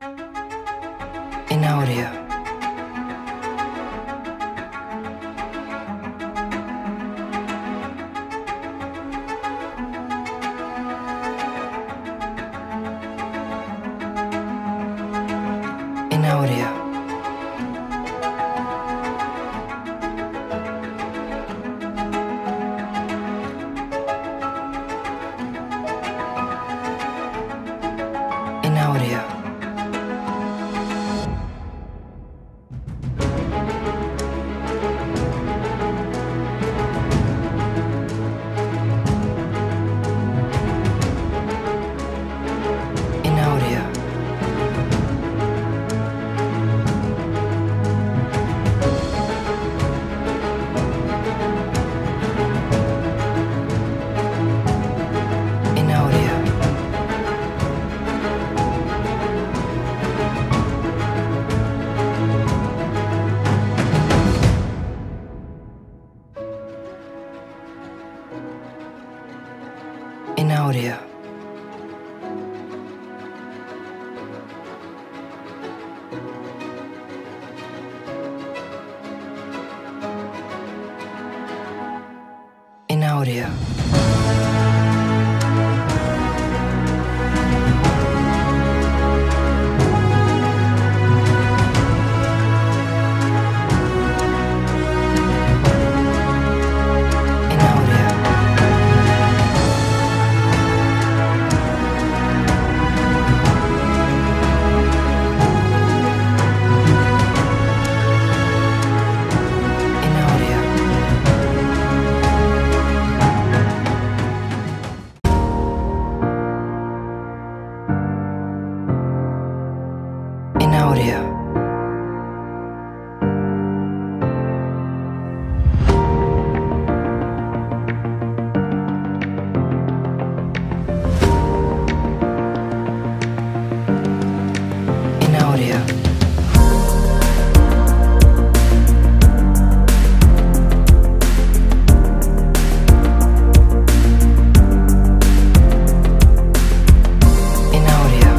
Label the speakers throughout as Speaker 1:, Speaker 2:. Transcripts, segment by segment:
Speaker 1: In audio. In audio. In audio. In audio. In audio. In audio. In audio. In audio. In audio. In audio. In audio. In audio.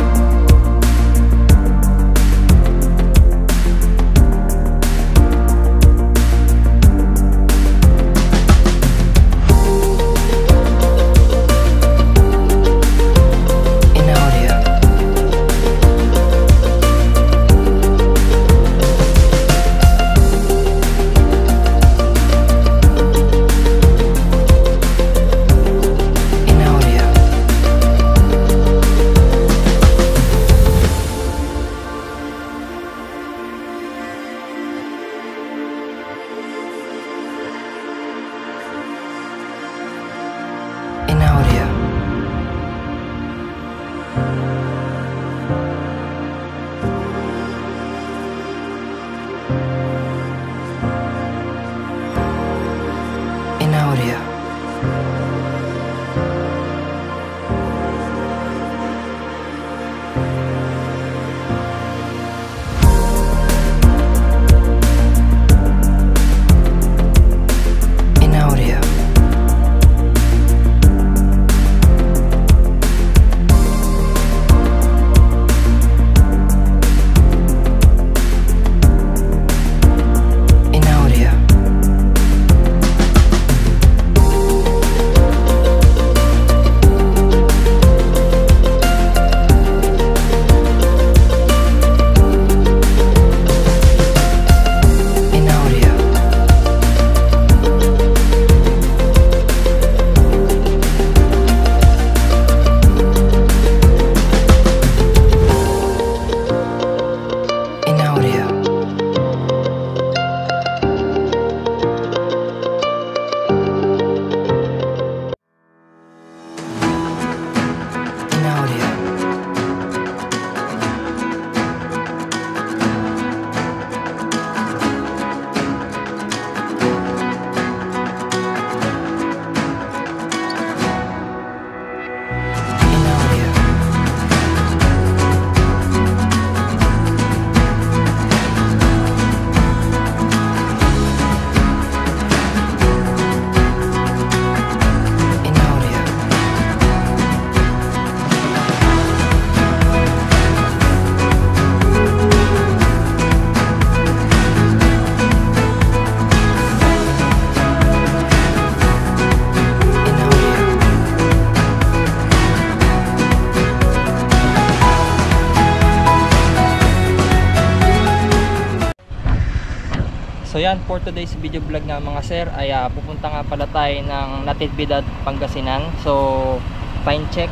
Speaker 2: So yan, for today's video vlog nga mga sir ay pupunta nga pala tayo ng Natividad, Pangasinan. So fine check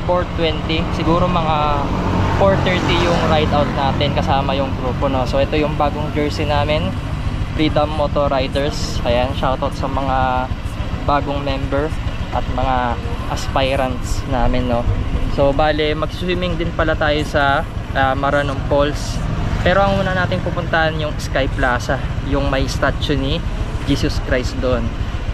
Speaker 2: 4:20, siguro mga 4:30 yung ride out natin kasama yung grupo, no. So ito yung bagong jersey namin, Freedom Moto Riders. Ayan, shoutout sa mga bagong member at mga aspirants namin, no. So bale mag-swimming din pala tayo sa Maranong Falls. Pero ang una nating pupuntahan yung Sky Plaza, yung may statue ni Jesus Christ doon.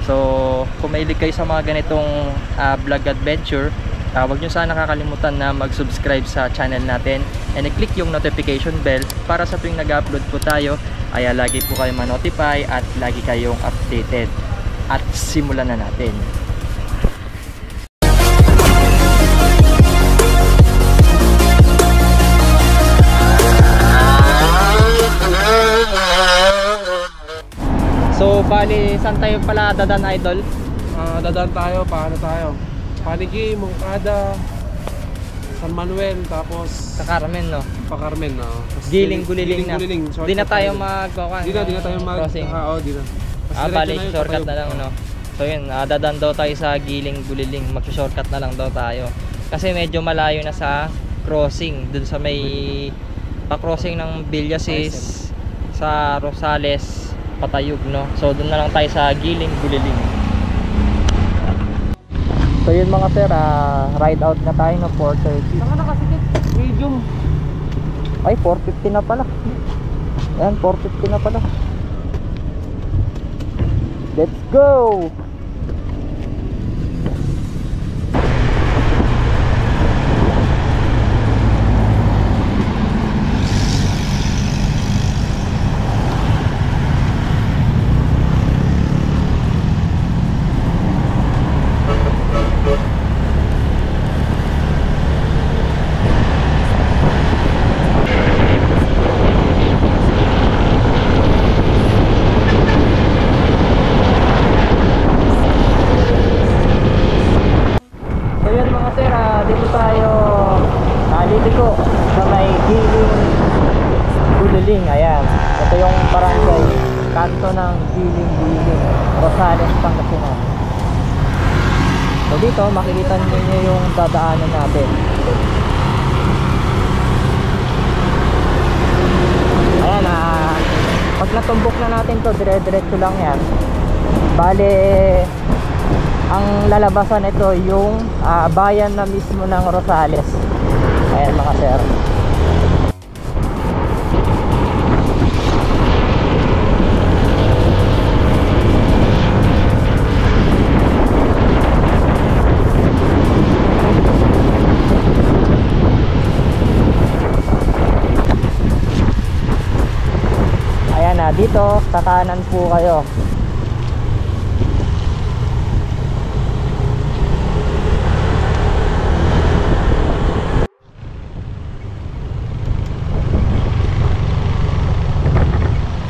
Speaker 2: So kung mahilig kayo sa mga ganitong vlog adventure, huwag nyo sana nakakalimutan na mag-subscribe sa channel natin and i-click yung notification bell para sa tuwing nag-upload po tayo ay lagi po kayo ma-notify at lagi kayong updated. At simulan na natin. So bali, saan tayo pala dadaan, idol?
Speaker 3: Dadaan tayo, paano tayo? Panigi, Moncada, San Manuel, tapos
Speaker 2: Sa Carmen, no?
Speaker 3: pa Carmen, no?
Speaker 2: Giling, Guliling na. Di na tayo
Speaker 3: Di na tayo
Speaker 2: crossing.
Speaker 3: di na.
Speaker 2: Bali, shortcut na lang, no? So yun, dadaan daw tayo sa Giling, Guliling. Mag-shortcut na lang daw tayo. Kasi medyo malayo na sa crossing. Dun sa may pa-crossing ng Villasis sa Rosales, Patayog, no? So dun na lang tayo sa Giling, Guliling. So yun mga sir, ride out na tayo no, 4:30.
Speaker 3: Saan ka nakasikit? Medium.
Speaker 2: Ay, 4:50 na pala. Ayan, 4:50 na pala. Let's go! Dito tayo naliliko sa may Giling, Guliling. Ayan, ito yung barangay kanto ng Giling, Guliling, Rosales, Pangasinan. So dito makikita niyo yung dadaanan natin. Ayan, pag natumbok na natin to, dire-diretso lang yan. Bale, ang lalabasan ito yung bayan na mismo ng Rosales. Ayan mga sir. Ayan dito sa kanan po kayo.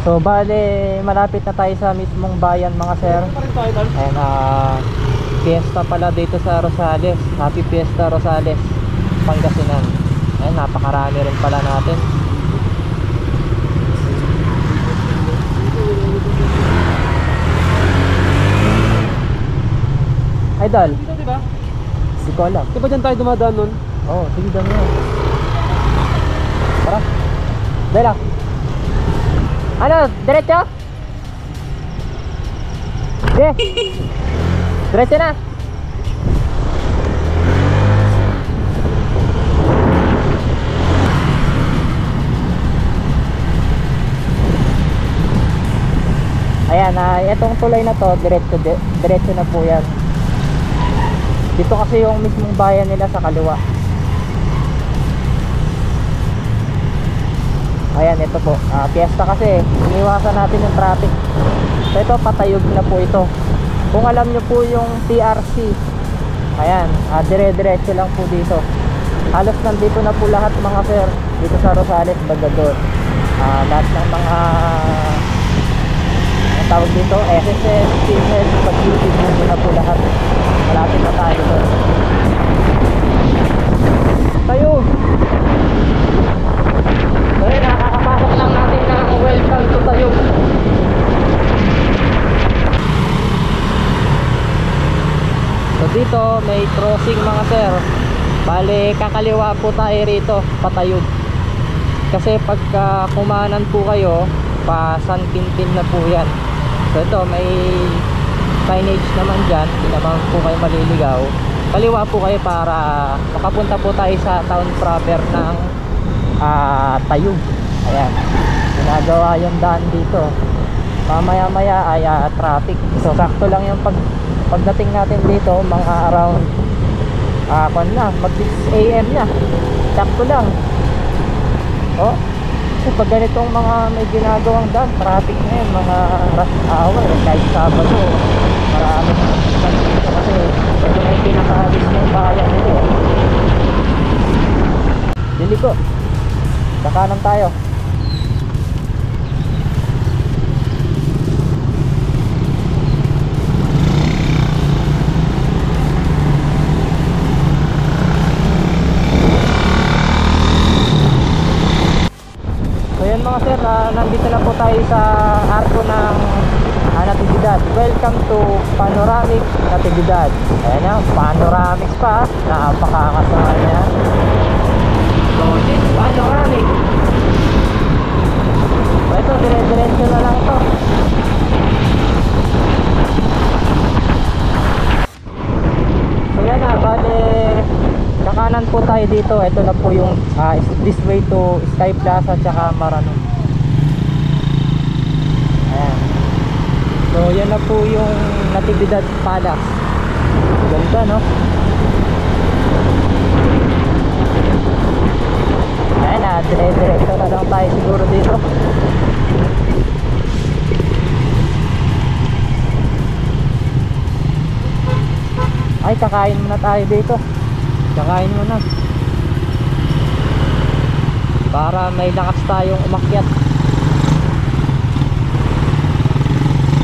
Speaker 2: So bale, malapit na tayo sa mismong bayan mga sir. And fiesta pala dito sa Rosales. Happy Fiesta Rosales, Pangasinan. Ayan, napakarami rin pala natin. Idol,
Speaker 3: Dito, di ba?
Speaker 2: di ko alam.
Speaker 3: Di ba dyan tayo dumadaan nun?
Speaker 2: Oo, sige dami yun. Tara, dala. Ano, diretso? Yes. Diretso na. Ayan, itong tulay na to, diretso na po yan. Dito kasi yung mismong bayan nila sa kaliwa. Ayan, ito po, fiesta kasi, iniwasan natin yung traffic. So ito, Patayog na po ito. Kung alam nyo po yung TRC, ayan, dire-diretso lang po dito. Halos nandito na po lahat mga sir, dito sa Rosales, Bagador. Lahat ng mga tawag dito, SSS, TSS, pag-YouTube nandito na po lahat. Malapit na tayo doon. Tayo! So yun, nakakapasok lang natin ng welcome to Tayo. may crossing mga sir. Bale, kakaliwa po tayo rito, patayod. Kasi pagka kumanan po kayo, pa San Quintin na po yan. So ito, may signage naman dyan, hindi naman po kayo maliligaw. Kaliwa po kayo para makapunta po tayo sa town proper ng Tayug. Ayan, ginagawa yung daan dito. Mamaya maya ay traffic. So sakto lang yung pagdating natin dito, mga around mag 6 AM na. Sakto lang. Oh, kasi pag ganitong mga may ginagawang daan, traffic na yun, mga rush hour, kahit Sabado, marami dito kasi ito na yung pinaka-alis ng bayan nito. Dili ko, kakanan tayo. So yan mga sir, nandito na po tayo sa arko ng Natividad. Welcome to Panoramic Natividad. Ayan na, panoramic pa. Napakakasama niya. So this panoramic. So ito, dire-diretso na lang to. So yan na, bale kakanan po tayo dito. Ito na po yung this way to Sky Plaza tsaka Maranon. Ayan. So yan na po yung Natividad Palace. Ganda, no? Ayan na, dire-diretso na lang tayo siguro dito. Ay, kakain muna tayo dito. Kakain muna para may lakas tayong umakyat.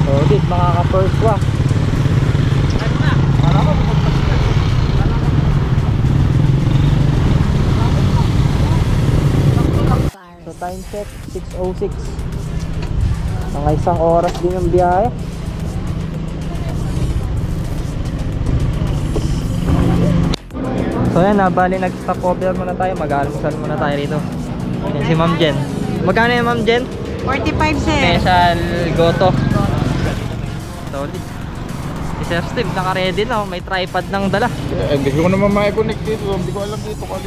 Speaker 2: Solid mga ka-perswa. So time check 6:06. Mga isang oras din yung biyahe. So yan, bali nag-stop over muna tayo. Mag-almusal muna tayo rito. Yan si Ma'am Jen. Magkano yung Ma'am Jen?
Speaker 4: 45 sir.
Speaker 2: Special goto. Solid. Si Sir Steve naka-ready na. May tripod ng dala.
Speaker 3: Hindi ko naman ma-connect dito. Hindi ko alam dito kung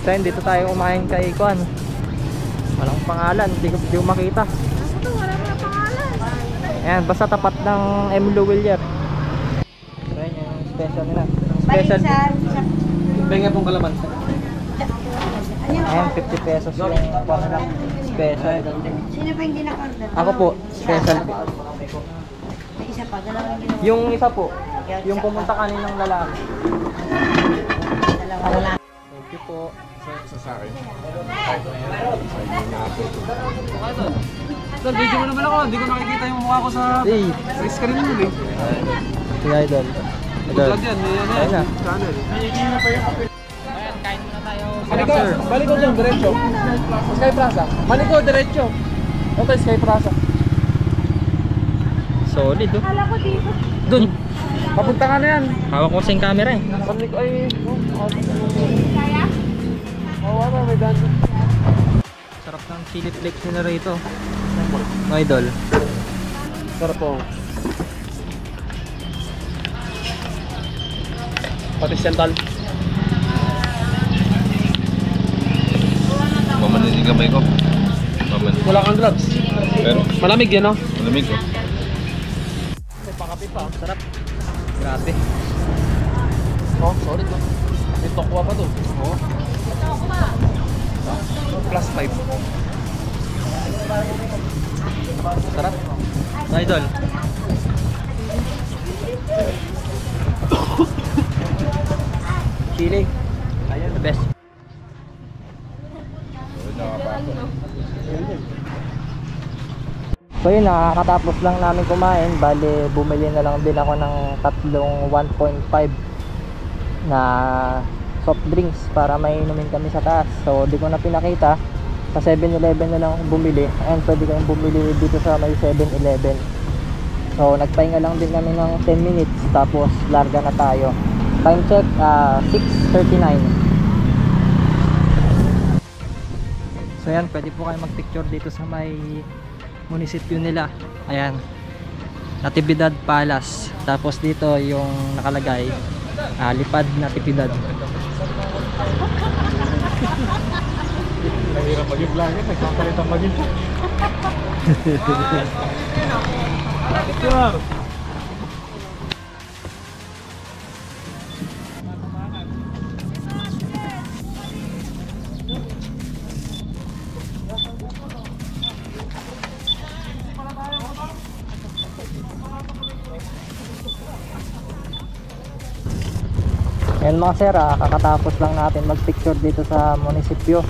Speaker 2: So yun, dito tayo umain kay Kuan. Walang pangalan. Hindi ko makita. Ayan, basta tapat ng Emilio Villar. So yun yung special nila. Special.
Speaker 3: Benga pong kalamansa.
Speaker 2: Ayan, 50 pesos yung Kuan lang. Special.
Speaker 4: Sino pa hindi naka-order?
Speaker 2: Ako po, special.
Speaker 4: May isa pa, dalawang ginawa.
Speaker 2: Yung isa po, yung pumunta kaninang lalaki.
Speaker 4: Dalawa lang.
Speaker 2: Thank you po.
Speaker 3: Sa akin. Sir, video mo naman ako. Hindi ko nakikita yung mukha ko sa screen mo eh.
Speaker 2: Si Idol.
Speaker 3: Vlog yan.
Speaker 2: Ayun na.
Speaker 3: Channel.
Speaker 2: Ayan, kain muna tayo.
Speaker 3: Maliko dyan, diretso. Sky Plaza. Maliko, diretso. Ito, Sky Plaza.
Speaker 2: Solid oh.
Speaker 4: Kala ko dito.
Speaker 2: Dun.
Speaker 3: Papunta ka na yan.
Speaker 2: Hawak ko sa yung camera eh.
Speaker 3: Maliko ay...
Speaker 4: Kaya?
Speaker 3: Oo, may daan.
Speaker 2: Sarap ng chili flakes nila rito. No, Idol.
Speaker 3: Sarap po. Pati Central.
Speaker 5: Mamanin yung kamay ko. Mamanin.
Speaker 3: Wala kang gloves.
Speaker 5: Pero,
Speaker 3: Malamig yan, no?
Speaker 5: malamig ko.
Speaker 2: May pakapi pa. Sarap. Grabe.
Speaker 3: Oh, sorry to. May tokwa pa to. Oo. Plus 5.
Speaker 2: Sarap. No, Idol. Chili. Ayan, the best. So yun, nakakatapos lang namin kumain. Bale, bumili na lang din ako ng tatlong 1.5 na soft drinks para may inumin kami sa taas. So di ko na pinakita. Sa 7-Eleven na lang akong bumili. Ayan, pwede kayong bumili dito sa may 7-Eleven. So nagpahinga lang din kami ng 10 minutes tapos larga na tayo. Time check 6:39. So yan, pwede po kayo mag-picture dito sa may munisipyo nila. Ayan, Natividad Palace. Tapos dito yung nakalagay Lipad Natividad.
Speaker 3: Nahirap maging vlogger, nagpapalit ang maging. Picture!
Speaker 2: Ayan mga sir, kakatapos lang natin mag-picture dito sa munisipyo.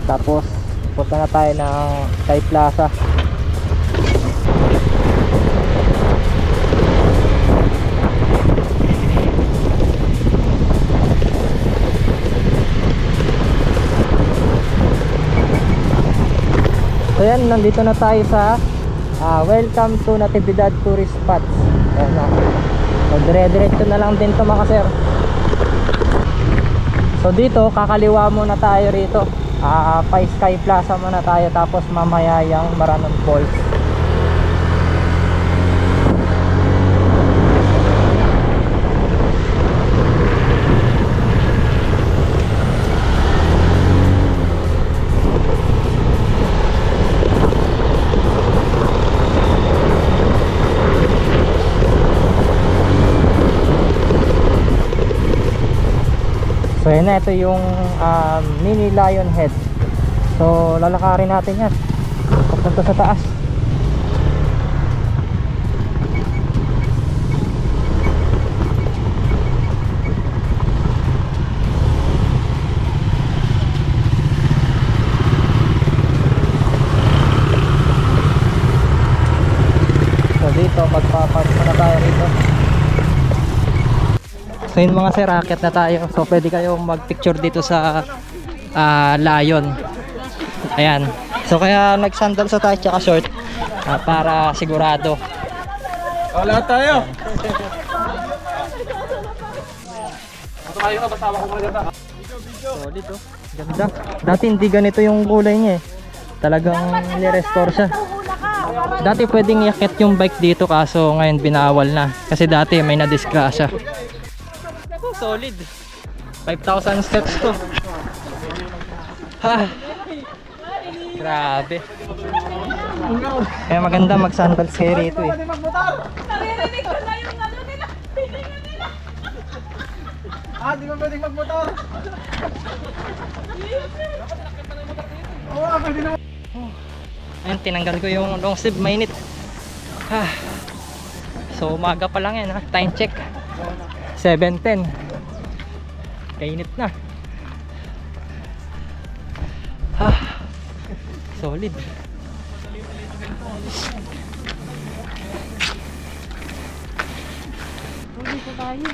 Speaker 2: Tapos punta na tayo ng Sky Plaza. So yan, nandito na tayo sa Welcome to Natividad Tourist Spots. Ayan na. So dire-diretso na lang din to mga sir. So dito kakaliwa muna tayo rito. Sky Plaza muna tayo, tapos mamaya yung Maranon Falls. So yun na, ito yung mini Lion Head. So lalakarin natin yan papunta sa taas. So dito magpapark na tayo rito. So yun mga sir, akit na tayo. So pwede kayong mag-picture dito sa Lion. Ayan. So kaya nag-sandal sa tayo tsaka short para sigurado.
Speaker 3: Lahat tayo! Ito kayo ka, basama ko maganda.
Speaker 2: Solid oh. Ganda. Dati hindi ganito yung kulay niya eh. Talagang ni-restore siya. Dati pwedeng iakit yung bike dito kaso ngayon binawal na. Kasi dati may na-disgrasya. Solid. 5,000 steps to. Grabe. Kaya maganda mag-sandals kayo rito eh.
Speaker 4: Naririnig ko na yung ano nila. Pilingan nila.
Speaker 3: Di ba pwedeng magmotor? Oo, pwede naman.
Speaker 2: Ayun, tinanggal ko yung long sleeve, mainit. So umaga pa lang yan ha. Time check 7:10. Kainit na. Solid.
Speaker 4: Dito tayo.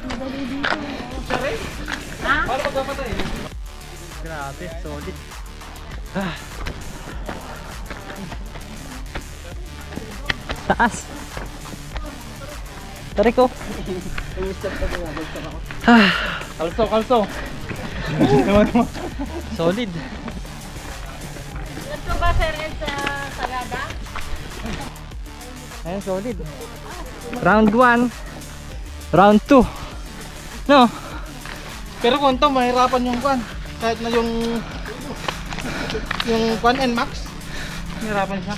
Speaker 4: Madali dito.
Speaker 3: Paano magpapatay?
Speaker 2: Grabe, solid. Taas. Tarik ko.
Speaker 3: Kalso, kalso.
Speaker 2: Solid.
Speaker 4: Ito ba sir sa Sagada?
Speaker 2: Ayan, solid. Round 1. Round 2. No?
Speaker 3: Pero kung ito, mahirapan yung kwan. Kahit na yung kwan NMAX, mahirapan siya.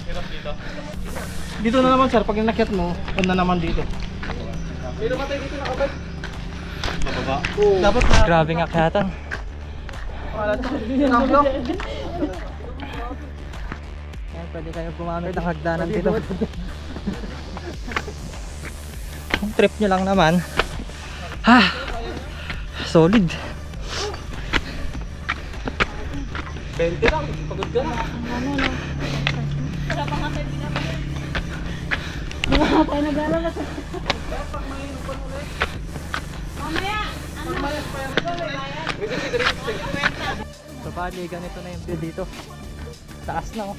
Speaker 3: Dito na naman sir, pag inakyat mo, kwan na naman dito. Pero matay dito nakabay. Mababa. Dapat na.
Speaker 2: Grabe nga akyatan. Ayan, pwede kayo gumamit ng hagdanan dito. Kung trip nyo lang naman. Solid.
Speaker 3: 20 lang, pagod ka na.
Speaker 4: Tayo nag-alala sa... Mamaya!
Speaker 2: So bali, ganito na yung view dito. Taas na oh.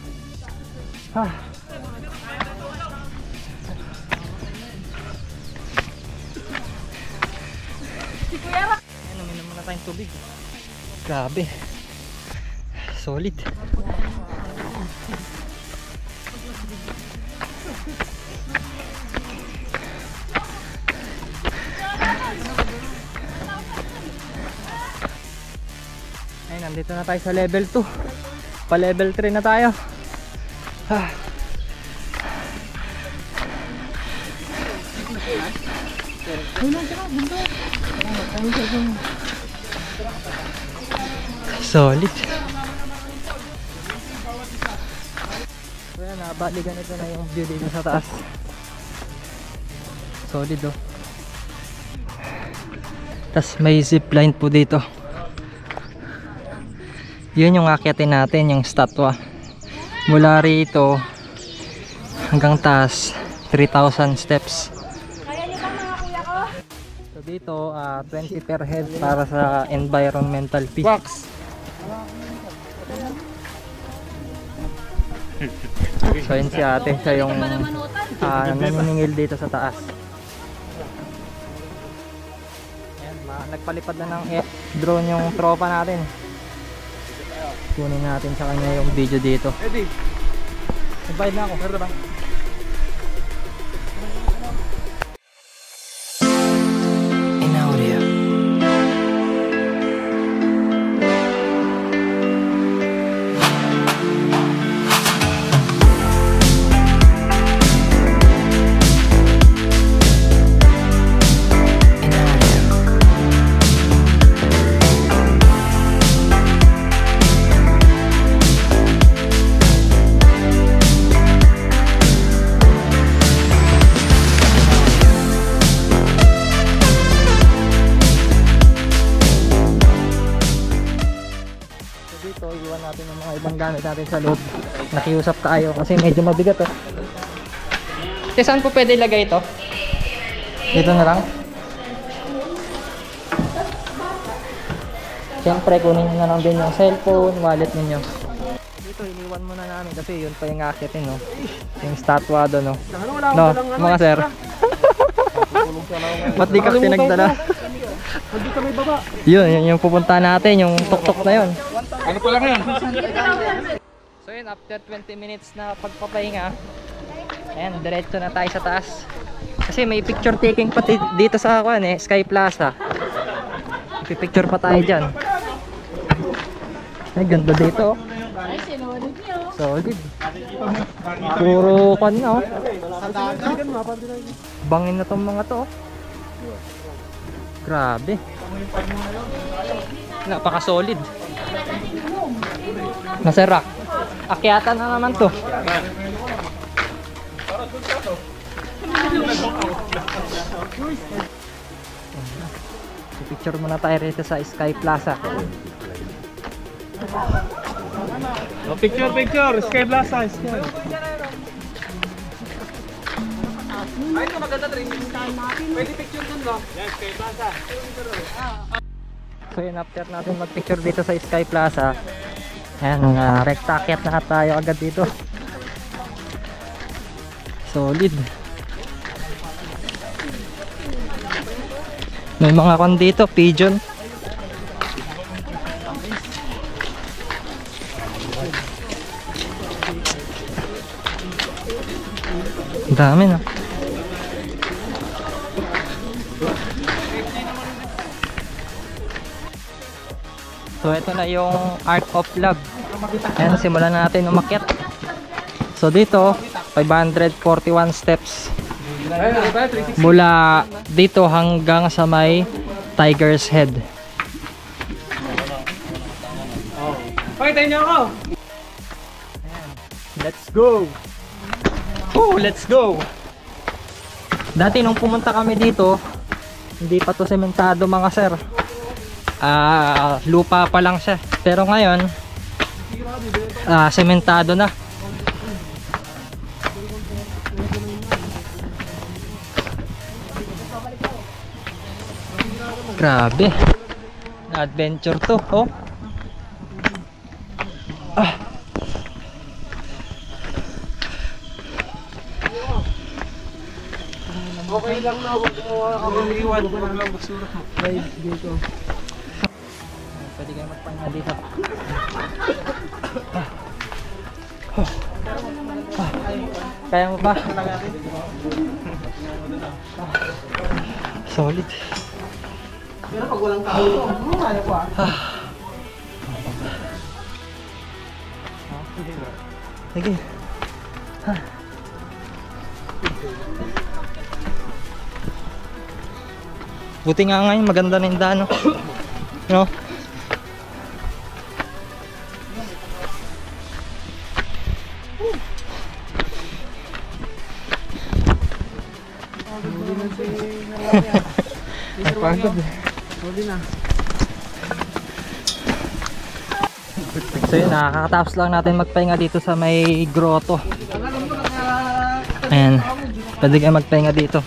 Speaker 4: Si Kuya Rak.
Speaker 2: Ayan, uminom muna tayong tubig. Grabe. Solid. Ay, nandito na tayo sa level 2. Pa level 3 na tayo. Ah. Solid. So yan, bali ganito na yung view dito sa taas. Solid oh. Tas may zipline po dito. Yun yung akyatin natin, yung statwa. Mula rito hanggang taas, 3,000 steps.
Speaker 4: Kaya niyo ba mga kuya ko?
Speaker 2: So dito, 20 per head para sa environmental fee. Wax! So yun si ate, siya yung naniningil dito sa taas. Ayan, nagpalipad na ng drone yung tropa natin. Kunin natin sa kanya yung video dito.
Speaker 3: Eddie, nagbayad na ako. Pero ba?
Speaker 1: In audio. In audio.
Speaker 2: So dito, iwan natin yung mga ibang gamit natin sa loob. Nakiusap tayo kasi medyo mabigat oh. Kasi saan po pwede ilagay ito? Dito na lang? Siyempre, kunin nyo na lang din yung cellphone, wallet ninyo. Dito, iniwan muna namin kasi yun pa yung akitin, no? Yung statwa doon, no? No, mga sir. Ba't di ka pinagdala?
Speaker 3: Hindi kami baba.
Speaker 2: Yun yung pupunta natin, yung tuk-tuk na yun.
Speaker 3: Ano pa lang yan?
Speaker 2: So yun, after 20 minutes na pagpapahinga, ayan, diretso na tayo sa taas. Kasi may picture taking pati dito sa Sky Plaza. Pipicture pa tayo dyan. Ay, ganda dito.
Speaker 4: Ay, sinunod niyo.
Speaker 2: Solid. Puro kan na oh. Bangin na tong mga to oh. Grabe. Napaka-solid. Masarap. Akyatan na naman to. Picture muna tayo rito sa Sky Plaza.
Speaker 3: Oh, picture, picture. Sky Plaza. Sky. Ay, ito maganda rin. Pwede picture dun ba? Yan, Sky Plaza.
Speaker 2: So yun, after natin mag-picture dito sa Sky Plaza, ayan, rekta akyat na tayo agad dito. Solid. May mga kon dito, pigeon. Ang dami na. So ito na yung Art of Love. Ayan, simulan na natin umakyat. So dito, 541 steps. Mula dito hanggang sa may Tiger's Head.
Speaker 3: Pakita niyo ako.
Speaker 2: Let's go! Oh, let's go! Dati nung pumunta kami dito, hindi pa to sementado mga sir. Lupa pa lang siya. Pero ngayon, sementado na. Grabe. Adventure to, oh.
Speaker 3: lang na ako iwan. Wala lang basura. Guys, dito.
Speaker 2: Pwede kayo magpahinga dito. Kaya mo ba? Solid.
Speaker 3: Pero pag walang tao ito, kaya ko
Speaker 2: Sige. Buti nga ngayon, maganda na yung daan, no? No? Napagod eh.
Speaker 3: Huli na.
Speaker 2: So yun, nakakatapos lang natin magpahinga dito sa may grotto. Ayan, pwede kayo magpahinga dito.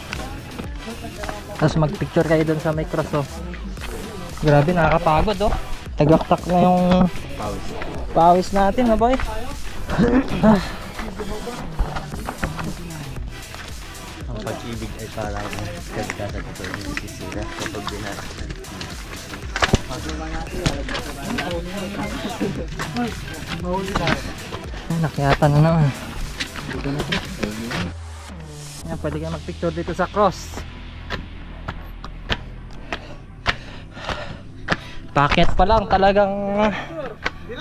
Speaker 2: Tapos magpicture kayo dun sa may cross, oh. Grabe, nakakapagod, oh. Tagaktak na yung pawis natin, oh boy.
Speaker 6: Ang pag-ibig ay parang kagkasa ko yung sisira kapag binasa.
Speaker 2: Ay, nakiyatan na naman. Ayan, pwede kayo magpicture dito sa cross. Paket pa lang, talagang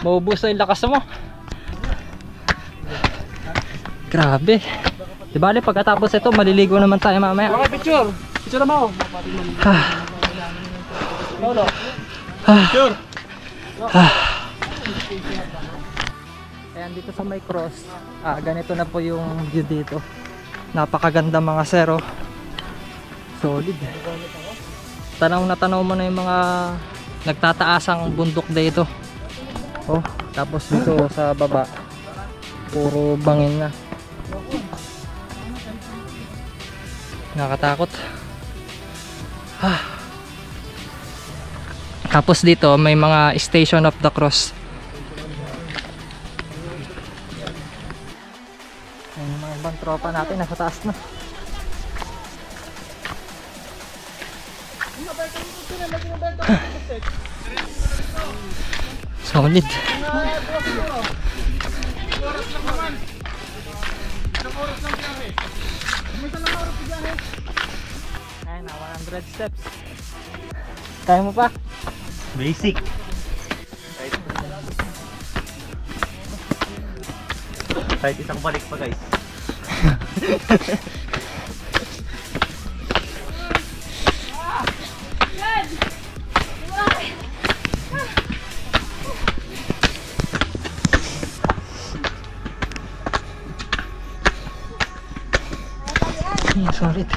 Speaker 2: maubos na yung lakas mo. Grabe. Di bali, pagkatapos ito, maliligo naman tayo mamaya.
Speaker 3: Okay, picture. Picture na mo. Picture.
Speaker 2: Ayan, dito sa may cross, ganito na po yung view dito. Napakaganda mga sero. Solid. Tanaw na tanaw mo na yung mga nagtataasang bundok dito. Oh, tapos dito sa baba, puro bangin na. Nakatakot. Tapos dito may mga Station of the Cross. Ayan yung mga ibang tropa natin nasa taas na. Solid. Ayan na, 100 steps. Kaya mo pa?
Speaker 6: Basic. Kahit isang balik pa guys.
Speaker 2: Solid.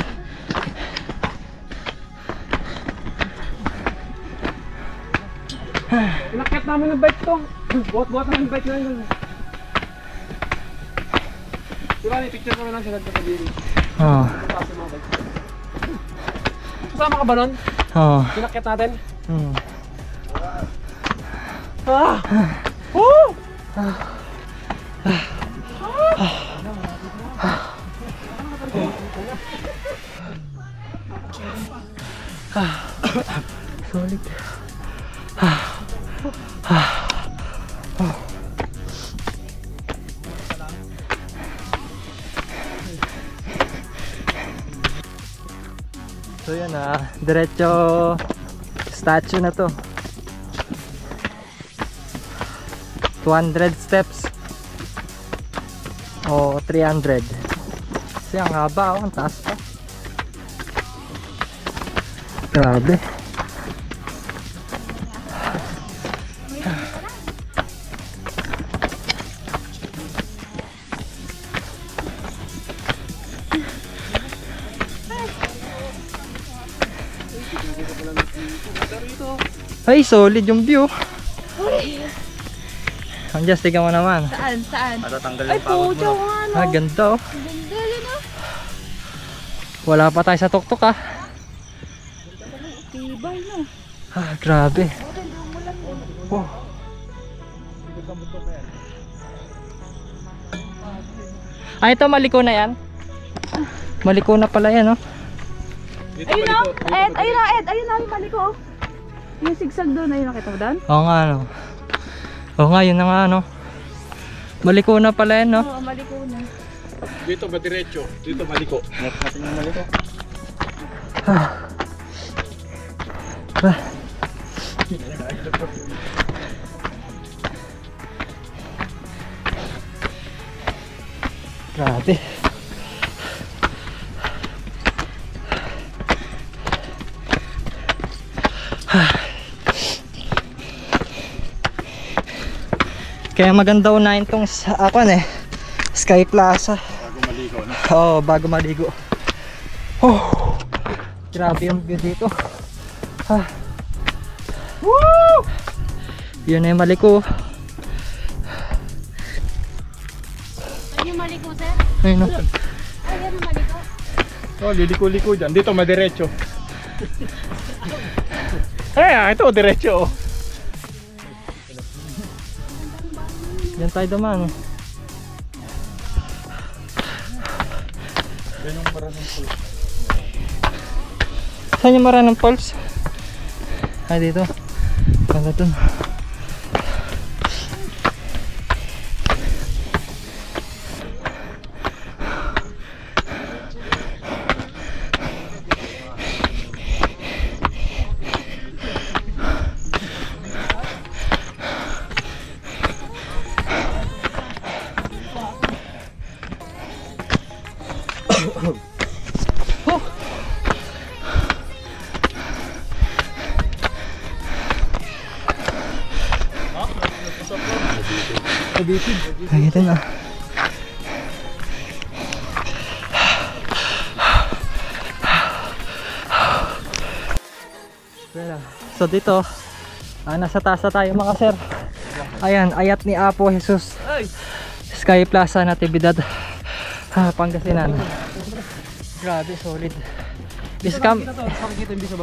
Speaker 3: Inakyat namin ng bike to. Buhat-buhat namin yung bike na yun. Diba, may picture namin lang sila sa pagdiri.
Speaker 2: Oo.
Speaker 3: Kasama ka ba nun?
Speaker 2: Oo.
Speaker 3: Inakyat natin?
Speaker 2: Hmm.
Speaker 3: Ah! Woo!
Speaker 2: Solid. So yan diretso statue na to. 200 steps o 300. Kasi ang haba, ang taas pa. Grabe. Ay, solid yung view. Ang just, tingnan mo naman.
Speaker 4: Saan? Saan?
Speaker 6: Matatanggal
Speaker 4: Ay,
Speaker 6: yung pagod
Speaker 4: puto
Speaker 6: mo.
Speaker 4: nga, no?
Speaker 2: Ganda oh.
Speaker 4: Ganda yun, no?
Speaker 2: Wala pa tayo sa tuktok
Speaker 4: Tibay, no?
Speaker 2: grabe. Oh. Ito maliko na yan. Maliko na pala yan, oh.
Speaker 4: Ayun na, Ed, ayun na, Ed, ayun na yung maliko. Yung sigsag doon, ayun nakita mo doon?
Speaker 2: Oo nga, ano. Oo nga, yun na nga, ano. Maliko na pala yan, no?
Speaker 4: Oo, maliko na.
Speaker 3: Dito ba diretso? Dito maliko.
Speaker 6: Next natin yung maliko.
Speaker 2: Grabe. Kaya maganda unahin tong ako Sky Plaza.
Speaker 3: Bago maligo na.
Speaker 2: Oo, bago maligo. Oh, grabe yung view dito. Woo! Yun na yung maliko.
Speaker 4: Ayun yung maliko, sir.
Speaker 2: Ayun, no?
Speaker 4: Ayun yung maliko.
Speaker 3: Oh, liliko-liko dyan. Dito madiretso. Ito diretso. Oh.
Speaker 2: Yan tayo dumaan.
Speaker 3: Yan yung maraming pulse.
Speaker 2: Saan yung Maranong Falls? Ah, dito. Ganda dun. Nakita na. So dito, nasa taas na tayo mga sir. Ayan, ayat ni Apo Jesus. Sky Plaza Natividad, Pangasinan. Grabe, solid.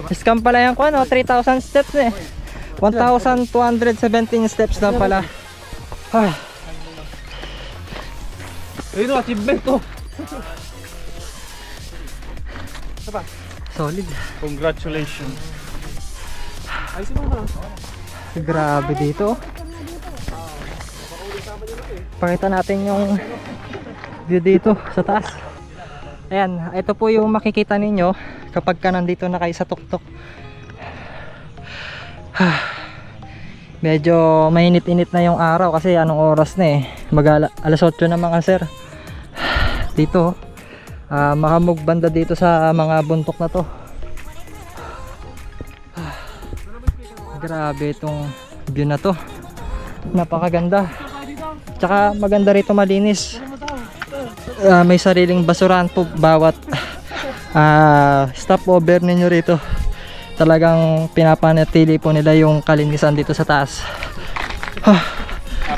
Speaker 2: Discount pala yan ko, 3,000 steps 1,217 steps na pala.
Speaker 3: Ayun o, achievement to.
Speaker 2: Solid.
Speaker 3: Congratulations.
Speaker 2: Grabe dito. Pakita natin yung view dito sa taas. Ayan, ito po yung makikita ninyo kapag ka nandito na kayo sa tuktok. Medyo mainit-init na yung araw kasi anong oras na alas 8 na mga sir. Dito makamog banda dito sa mga buntok na to. Grabe itong view na to, napakaganda. Tsaka maganda rito, malinis. May sariling basurahan po bawat stopover ninyo rito. Talagang pinapanatili po nila yung kalinisan dito sa taas.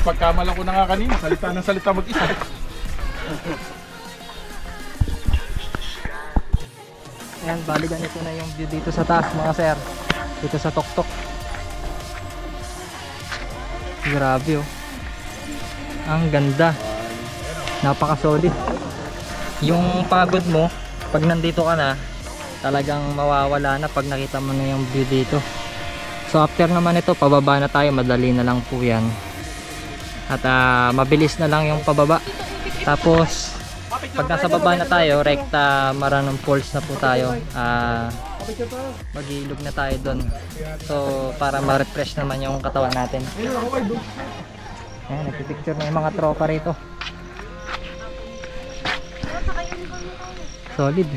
Speaker 3: Pagkamala ko na nga kanina, salita ng salita mag-isa.
Speaker 2: Ayan, bali ganito na yung view dito sa taas mga sir, dito sa tuktok. Grabe oh, ang ganda, napaka-solid. Yung pagod mo pag nandito ka na, talagang mawawala na pag nakita mo na yung view dito. So after naman ito, pababa na tayo, madali na lang po yan. At mabilis na lang yung pababa. Tapos pag nasa baba na tayo, rekta Maranong Falls na po tayo. Mag-iilog na tayo doon. So para ma-refresh naman yung katawan natin. Ayan, nagpipicture na yung mga tropa rito. Solid.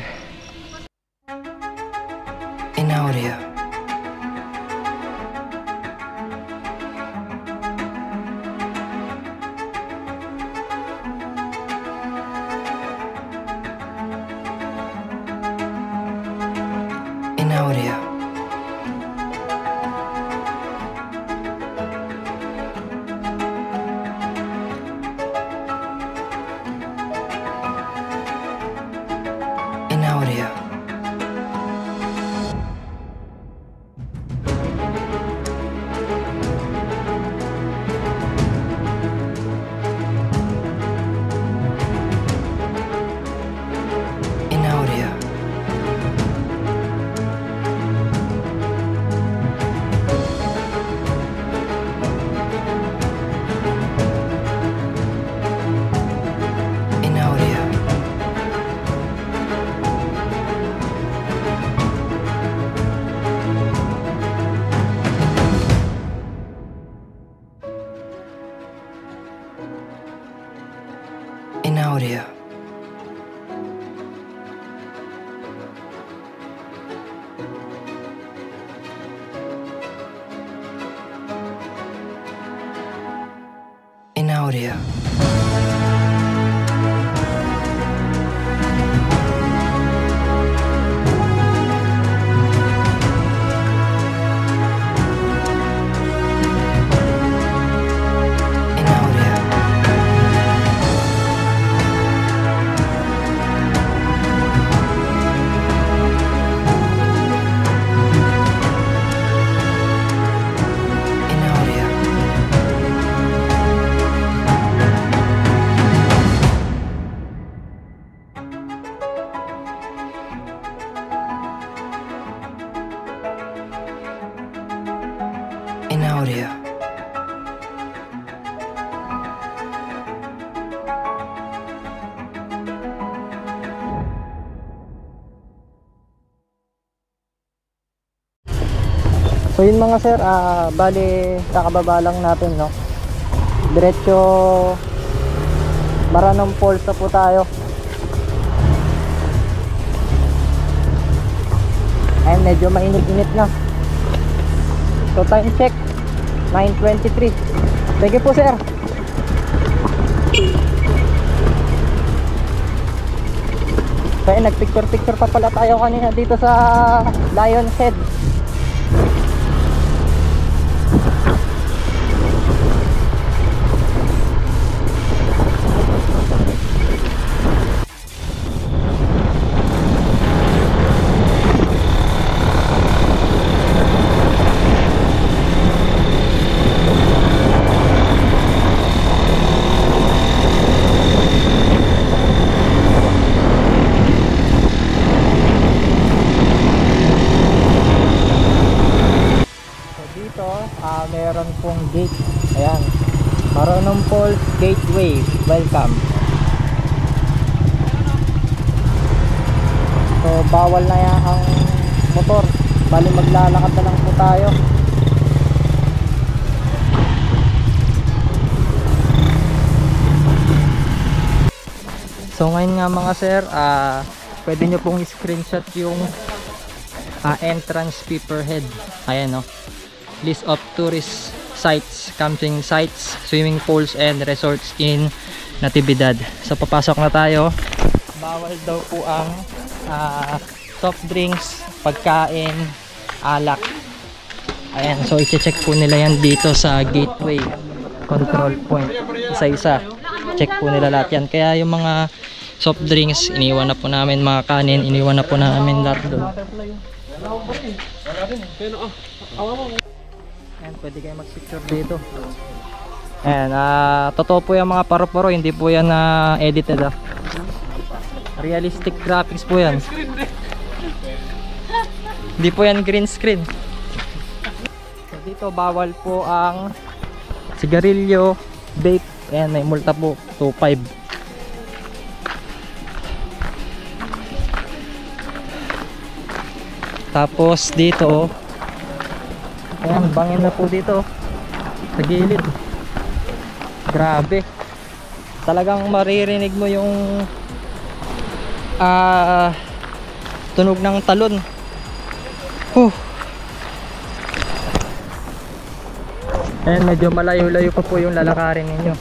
Speaker 1: In audio. In audio. In audio. audio. In audio. In audio. In audio. In audio.
Speaker 2: So yun mga sir, bali kakababa lang natin, no? Diretso Maranong Falls na po tayo. Ay, medyo mainit-init na. So time check 9:23. Sige po sir. Kaya nagpicture-picture pa pala tayo kanina dito sa Lion's Head. Meron pong gate. Ayan, Maranong Falls Gateway. Welcome. So bawal na yan ang motor, bali maglalakad na lang po tayo. So ngayon nga mga sir, pwede nyo pong screenshot yung entrance fee per head. Ayan, no? List of tourist sites, camping sites, swimming pools and resorts in Natividad. So papasok na tayo. Bawal daw po ang soft drinks, pagkain, alak. Ayan, so i-check po nila yan dito sa gateway control point. Isa-isa check po nila lahat yan. Kaya yung mga soft drinks iniwan na po namin, mga kanin iniwan na po namin lahat doon. Ayan, pwede kayo mag-picture dito. Ayan, totoo po yung mga paro-paro, hindi po yan edited. Realistic graphics po yan. Hindi po yan green screen. So, dito bawal po ang sigarilyo, vape. Ayan, may multa po, 2.5. Tapos dito, ayan, bangin na po dito sa gilid. Grabe, talagang maririnig mo yung tunog ng talon. Ayan, medyo malayo-layo pa po yung lalakarin ninyo.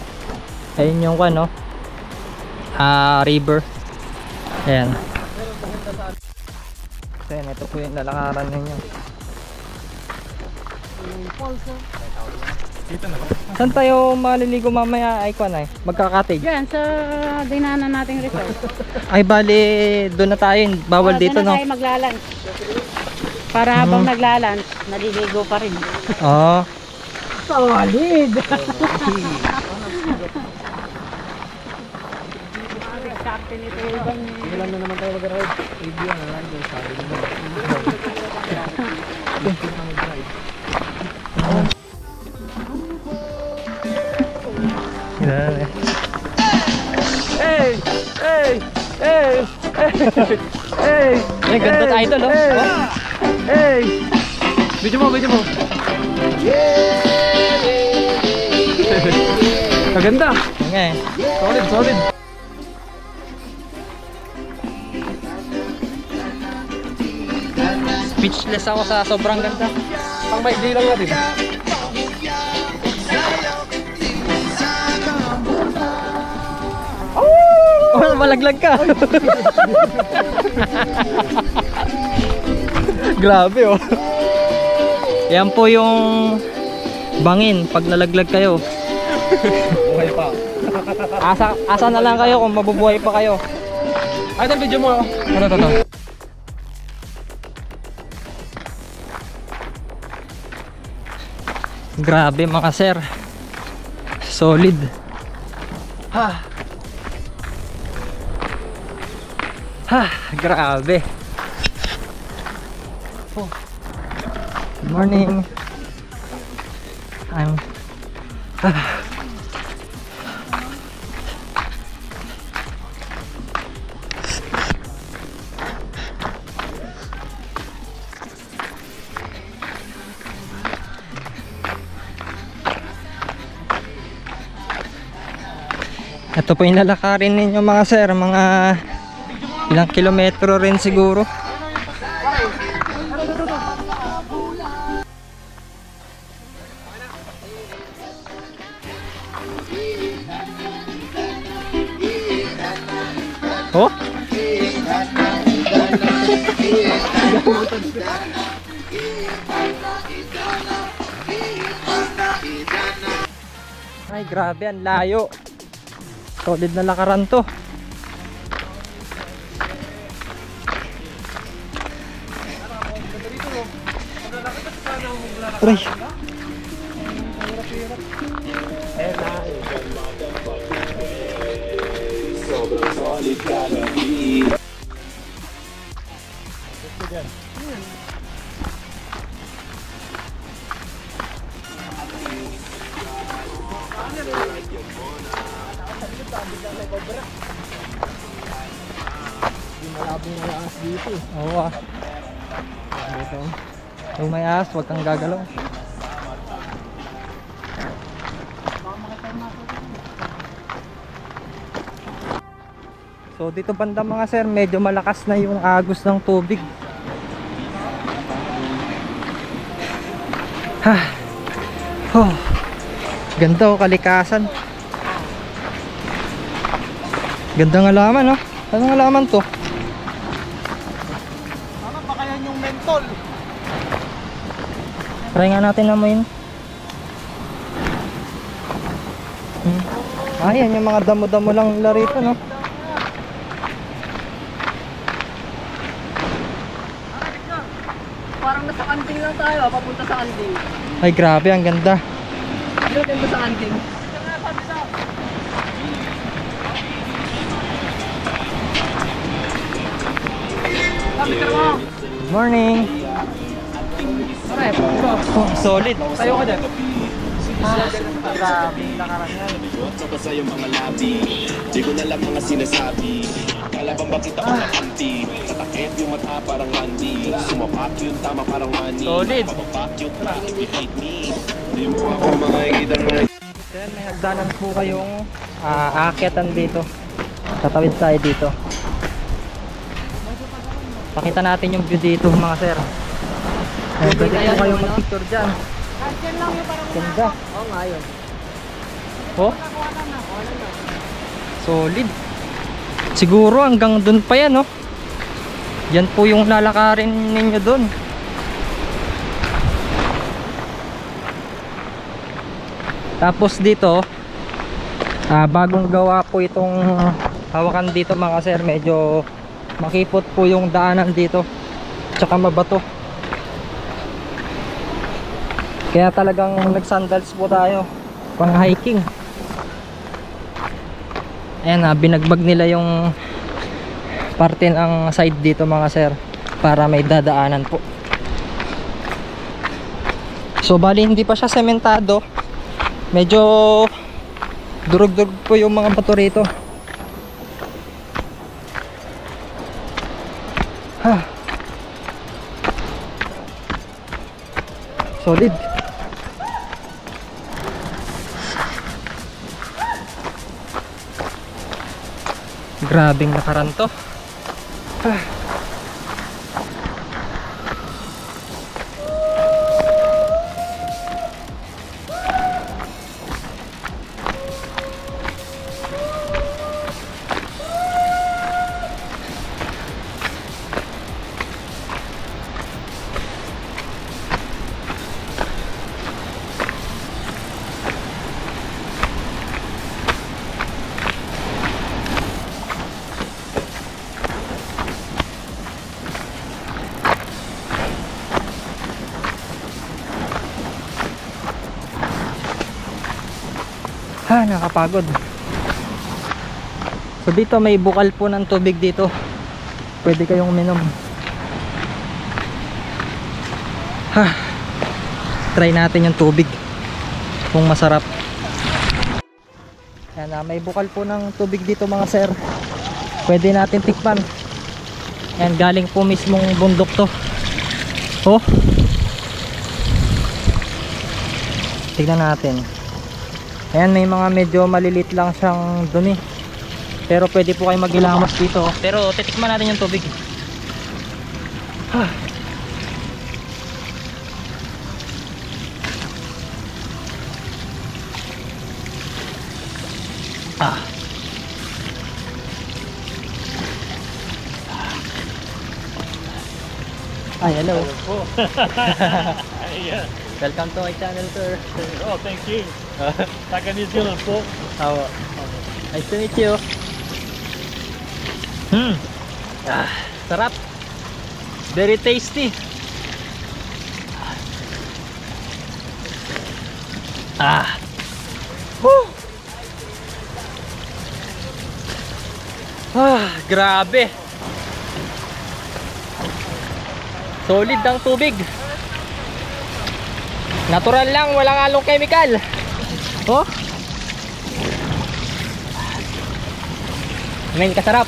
Speaker 2: Ayun yung ano, river. Ayan. Ayan, ito po yung lalakaran ninyo. Saan tayo maliligo mamaya? Ay, kwan ay, magkakatig.
Speaker 4: Yan, sa dinaanan nating resort.
Speaker 2: Ay, bali, doon na tayo. Bawal dito, no?
Speaker 4: Doon na tayo maglalunch. Para habang naglalunch, naliligo pa rin.
Speaker 2: Oo.
Speaker 4: Solid!
Speaker 3: Ilan na naman tayo mag-ride? Review na lang yung sabi nyo.
Speaker 2: Hey! Hey! Hey! Hey! Ay, ganda tayo idol, oh.
Speaker 3: Hey! Video mo, video mo. Kaganda.
Speaker 2: Okay.
Speaker 3: Solid, solid.
Speaker 2: Speechless ako sa sobrang ganda.
Speaker 3: Pang maigli lang natin.
Speaker 2: Oh, malaglag ka. Grabe oh. Yan po yung bangin pag nalaglag kayo.
Speaker 3: Okay pa.
Speaker 2: Asa na lang kayo kung mabubuhay pa kayo.
Speaker 3: Ay, ito video mo. Ano.
Speaker 2: Grabe mga sir. Solid. Grabe. Oh. Good morning. Ito po yung lalakarin ninyo mga sir, mga ilang kilometro rin siguro. Oh? Ay grabe, ang layo. Solid na lakaran to. Aray. Oo ah. Kung may ahas, huwag kang gagalaw. So dito banda mga sir, medyo malakas na yung agos ng tubig. Oh, ganda oh, kalikasan. Ganda ng halaman, no? Anong halaman to?
Speaker 3: Ano ba kaya yung mentol?
Speaker 2: Try nga natin amoyin. Ayan yung mga damo-damo lang nila rito, no?
Speaker 3: Parang nasa kanting lang tayo, papunta sa kanting.
Speaker 2: Ay grabe, ang ganda.
Speaker 3: Ano ganda sa kanting?
Speaker 2: Good morning. Oh, solid.
Speaker 3: Tayo ka dyan.
Speaker 2: Grabe lakaran yan.
Speaker 7: Sa sa'yo mga labi, di ko na lang mga sinasabi. Kalabang bakit ako nakanti, katakit yung mata parang Randy. Sumapak yung tama parang money.
Speaker 2: Solid.
Speaker 7: Papapak yung track if you hate me. Di mo ako makikita mga
Speaker 2: Then may hagdanan po kayong aakyatan dito. Tatawid tayo dito. Pakita natin yung view dito mga sir. Pwede po kayong mag-picture dyan. Ganda.
Speaker 3: Oo nga yun.
Speaker 2: Oh. Solid. Siguro hanggang dun pa yan, no? Yan po yung lalakarin ninyo dun. Tapos dito, bagong gawa po itong hawakan dito mga sir. Medyo makipot po yung daanan dito. Tsaka mabato. Kaya talagang nag-sandals po tayo pang hiking. Ayan na, binagbag nila yung parte ng side dito mga sir para may dadaanan po. So bali hindi pa siya sementado. Medyo durug-durug po yung mga bato rito. Solid. Grabing lakaran to. Nakapagod. So dito may bukal po ng tubig dito. Pwede kayong uminom. Try natin yung tubig kung masarap. Yan, may bukal po ng tubig dito mga sir. Pwede natin tikman. Yan, galing po mismong bundok to. Oh, tignan natin. Ayan, may mga medyo malilit lang siyang dumi. Pero pwede po kayo maghilamos dito. Pero titikman natin yung tubig. Ay, hello. Welcome to my channel, sir.
Speaker 3: Oh, thank you. Taga New Zealand po.
Speaker 2: Nice to meet you. Sarap. Very tasty. Grabe. Solid ang tubig. Natural lang, walang halong chemical. Oh. Ngayon kasarap.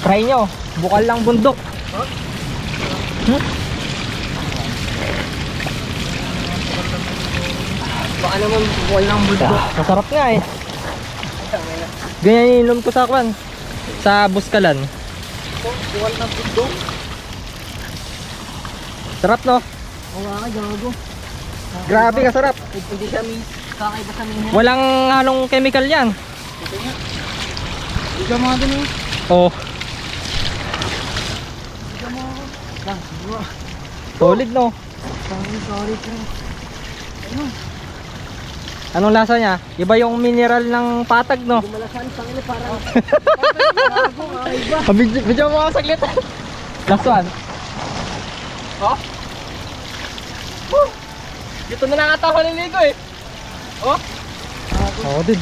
Speaker 2: Try nyo, bukal lang bundok.
Speaker 3: Baka naman bukal ng bundok.
Speaker 2: Masarap nga eh. Ganyan ininom ko sa kwan, sa Buskalan.
Speaker 3: Bukal ng bundok?
Speaker 2: Sarap no?
Speaker 3: Oo nga, gago.
Speaker 2: Grabe kasarap.
Speaker 3: Hindi siya kakaiba sa minyo.
Speaker 2: Walang halong chemical yan.
Speaker 3: Hindi ka mga din eh.
Speaker 2: Oh,
Speaker 3: Hindi ka mga lang, siguro.
Speaker 2: solid no?
Speaker 3: Sorry, friend.
Speaker 2: Anong lasa niya? Iba yung mineral ng patag no?
Speaker 3: Malasan, pangili parang gago, kakaiba.
Speaker 2: Medyo mga saglit. Last one. Oh? Dito na lang ata ako niligo eh. Oh? Oo din.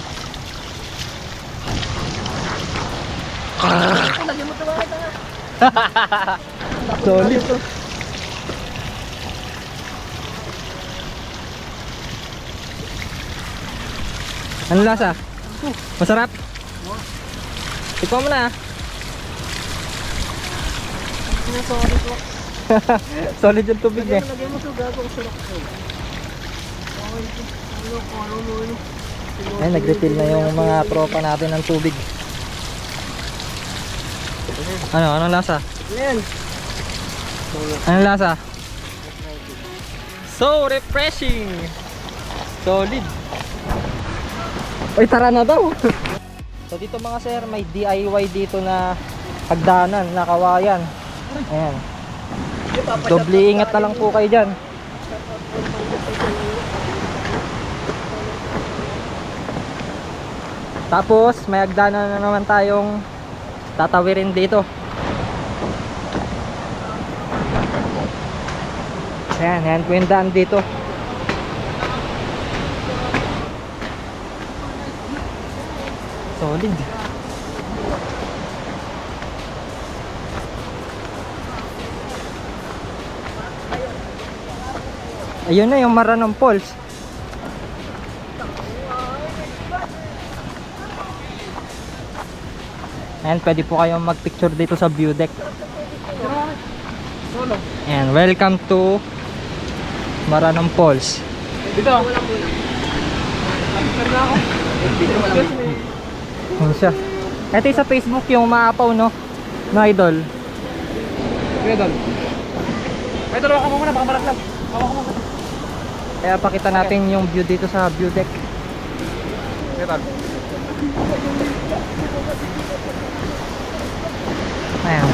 Speaker 3: Lagyan mo tumakit na nga.
Speaker 2: Solid. Ano lasa? Masarap? Ikaw mo na.
Speaker 3: Sorry po.
Speaker 2: Solid yung tubig eh.
Speaker 3: Lagyan mo to, gago, ang sarap ko.
Speaker 2: Ay, nag-refill na yung mga tropa natin ng tubig. Anong lasa?
Speaker 3: Yan.
Speaker 2: Anong lasa? So refreshing. Solid. Ay, tara na daw. So dito mga sir, may DIY dito na hagdanan, na kawayan. Ayan. Doble ingat na lang po kayo dyan. Tapos may hagdanan na naman tayong tatawirin dito. Ayan po yung daan dito. Solid. Ayun na yung Maranong Falls. Ayan, pwede po kayong magpicture dito sa view deck. Ayan, welcome to Maranong Falls.
Speaker 3: Dito.
Speaker 2: Ano siya? Ito yung sa Facebook yung maapaw no? Na idol.
Speaker 3: Idol. Idol, waka mo muna, baka malaglag. Waka mo muna.
Speaker 2: Kaya pakita natin yung view dito sa view deck.
Speaker 3: Idol.
Speaker 2: Ayan.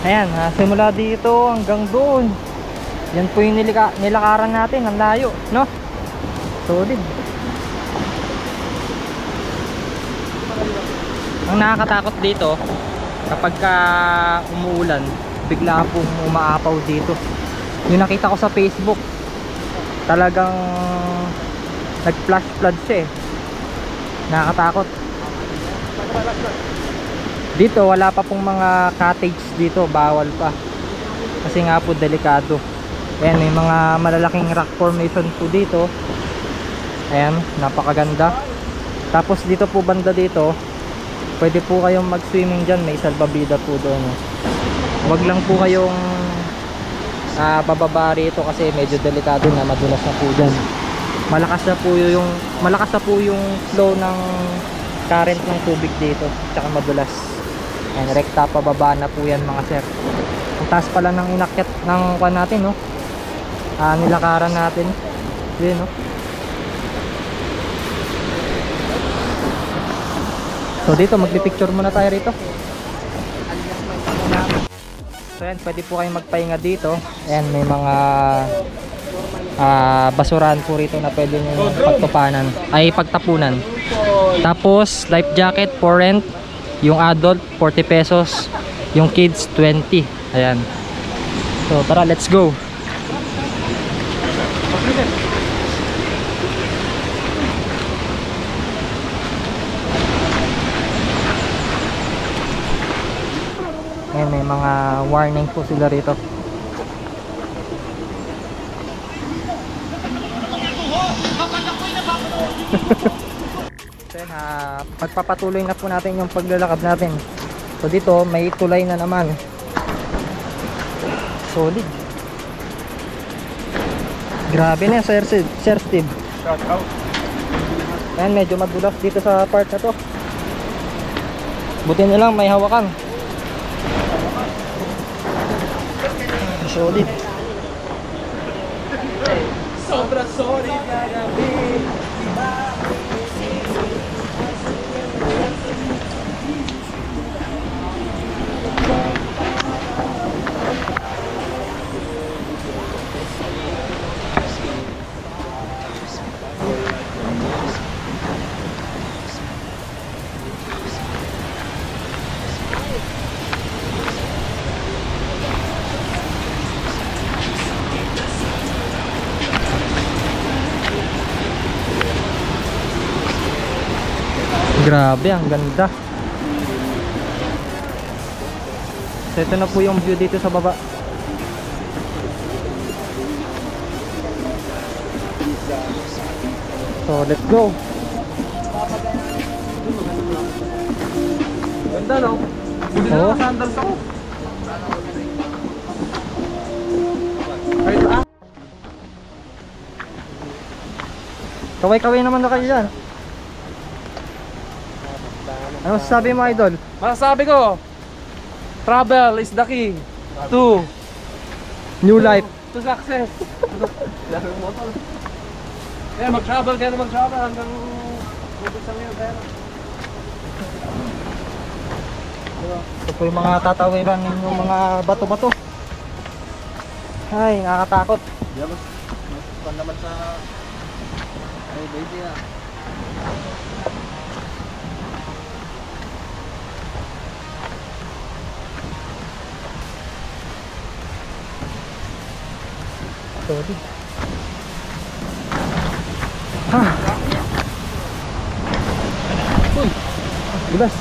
Speaker 2: Ayan, simula dito hanggang doon. Yan po yung nilakaran natin, ang layo, no? Solid. Ang nakakatakot dito, kapag umuulan, bigla pong umaapaw dito. Yung nakita ko sa Facebook, talagang nag-flash flood siya eh. Nakakatakot. Dito wala pa pong mga cottage dito, bawal pa. Kasi nga po delikado. Ayan, may mga malalaking rock formation po dito. Ayan, napakaganda. Tapos dito po banda dito, pwede po kayong mag-swimming dyan. May salbabida po doon. Huwag lang po kayong bababa rito kasi medyo delikado na, madulas na po dyan. Malakas na po yung flow ng current ng tubig dito, tsaka madulas. Ayan, rekta pababa na po yan mga sir. Ang taas pala ng inakyat ng kuwan natin, no? Nilakaran natin. Yun, no? So dito magpipicture muna tayo rito. So yan, pwede po kayong magpahinga dito. Ayan, may mga basurahan po rito na pwede nyo pagtapunan. Tapos life jacket for rent. Yung adult 40 pesos, yung kids 20. Ayan. So tara, let's go. Ayan, may mga warning po sila rito. Then, pagpapatuloy na po natin yung paglalakad natin. So dito may tulay na naman. Solid. Grabe na Sir Steve.
Speaker 3: Shout out.
Speaker 2: Ayan, medyo madulas dito sa part na to. Buti na lang may hawakan. Solid.
Speaker 3: Sobra solid kagabi.
Speaker 2: Grabe, ang ganda. So ito na po yung view dito sa baba. So let's go.
Speaker 3: Ganda, no? Hindi na
Speaker 2: Oo.
Speaker 3: sandals ako. Kahit
Speaker 2: Kaway-kaway naman na kayo dyan. Ano sabi mo, idol?
Speaker 3: masasabi ko, travel is the key to
Speaker 2: New life.
Speaker 3: to success. Kaya mag-travel hanggang mabusang yun.
Speaker 2: Ito po yung mga tatawiran ng mga bato-bato. Ay, nakakatakot.
Speaker 6: naman sa ay baby ah.
Speaker 2: Sorry. Ha. Uy. Bebas.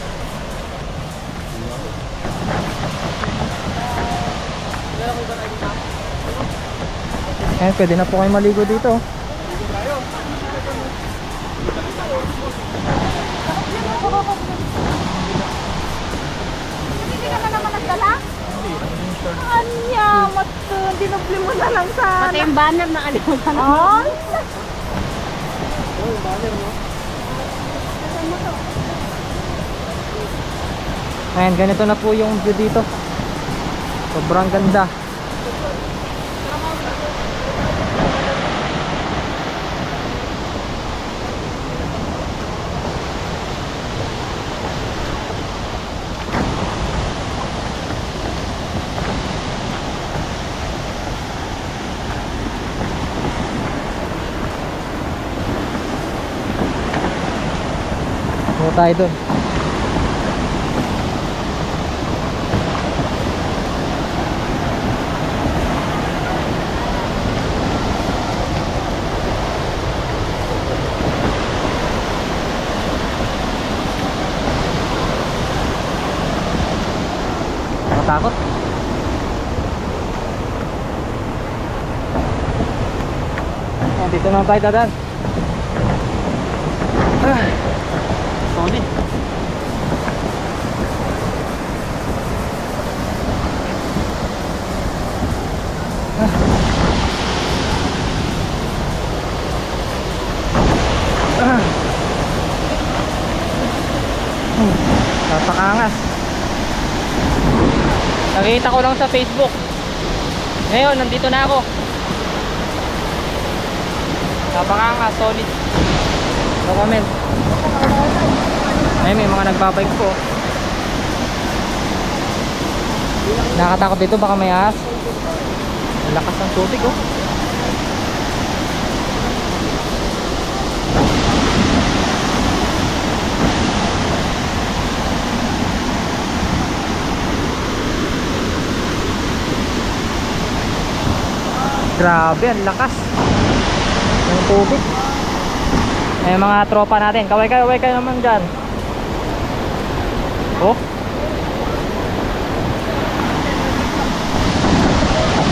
Speaker 2: Eh, pwede na po kayo maligo dito.
Speaker 4: Hindi ka na naman nagdala? Anya, dinubli mo na lang sana. Pati yung banner na kalimutan na. Oh?
Speaker 3: yung banner mo.
Speaker 2: Ayan, ganito na po yung view dito. Sobrang ganda. Punta tayo dun. dito na tayo dadaan. Solid. Napakangas. Nakita ko lang sa Facebook. Ngayon, nandito na ako. Napakangas, solid. No comment. Ay, may mga nagbabike po. Nakatakot dito, baka may ahas. Ang lakas ng tubig, oh. Grabe, ang lakas ng tubig. Eh, mga tropa natin, kaway kayo naman dyan. Oh,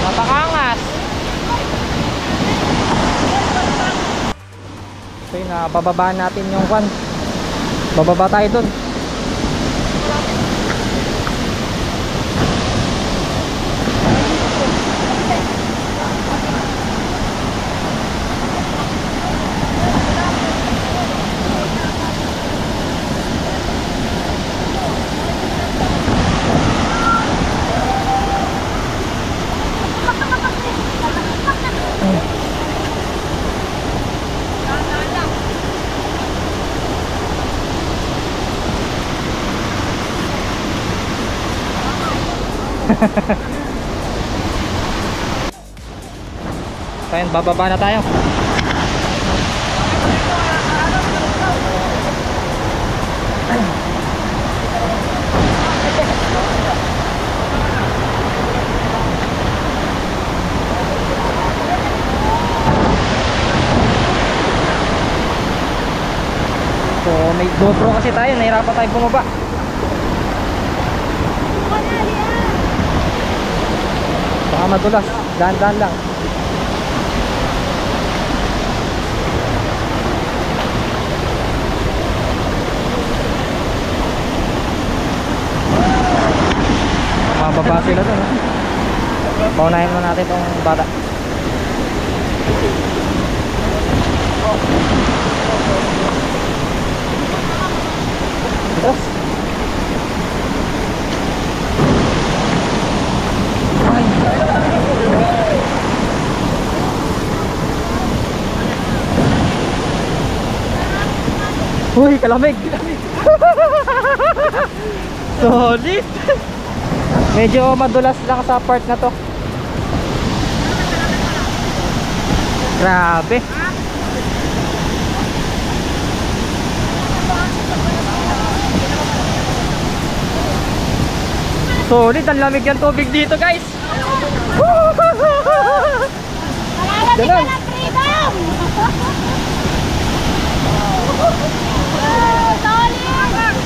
Speaker 2: napakangas. So yun, bababaan natin yung van. Bababa tayo dun. So yun, bababa na tayo. So may GoPro kasi tayo, nahirapan tayo bumaba. Baka madulas, dahan-dahan lang. Mababa sila dun, ha? Paunahin mo natin itong bata. Tapos uy, kalamig. Solid. Medyo madulas lang sa part na to. Grabe. Solid, ang lamig ng tubig dito, guys.
Speaker 4: Malalapit ka ng freedom! Solid! Ang lamig!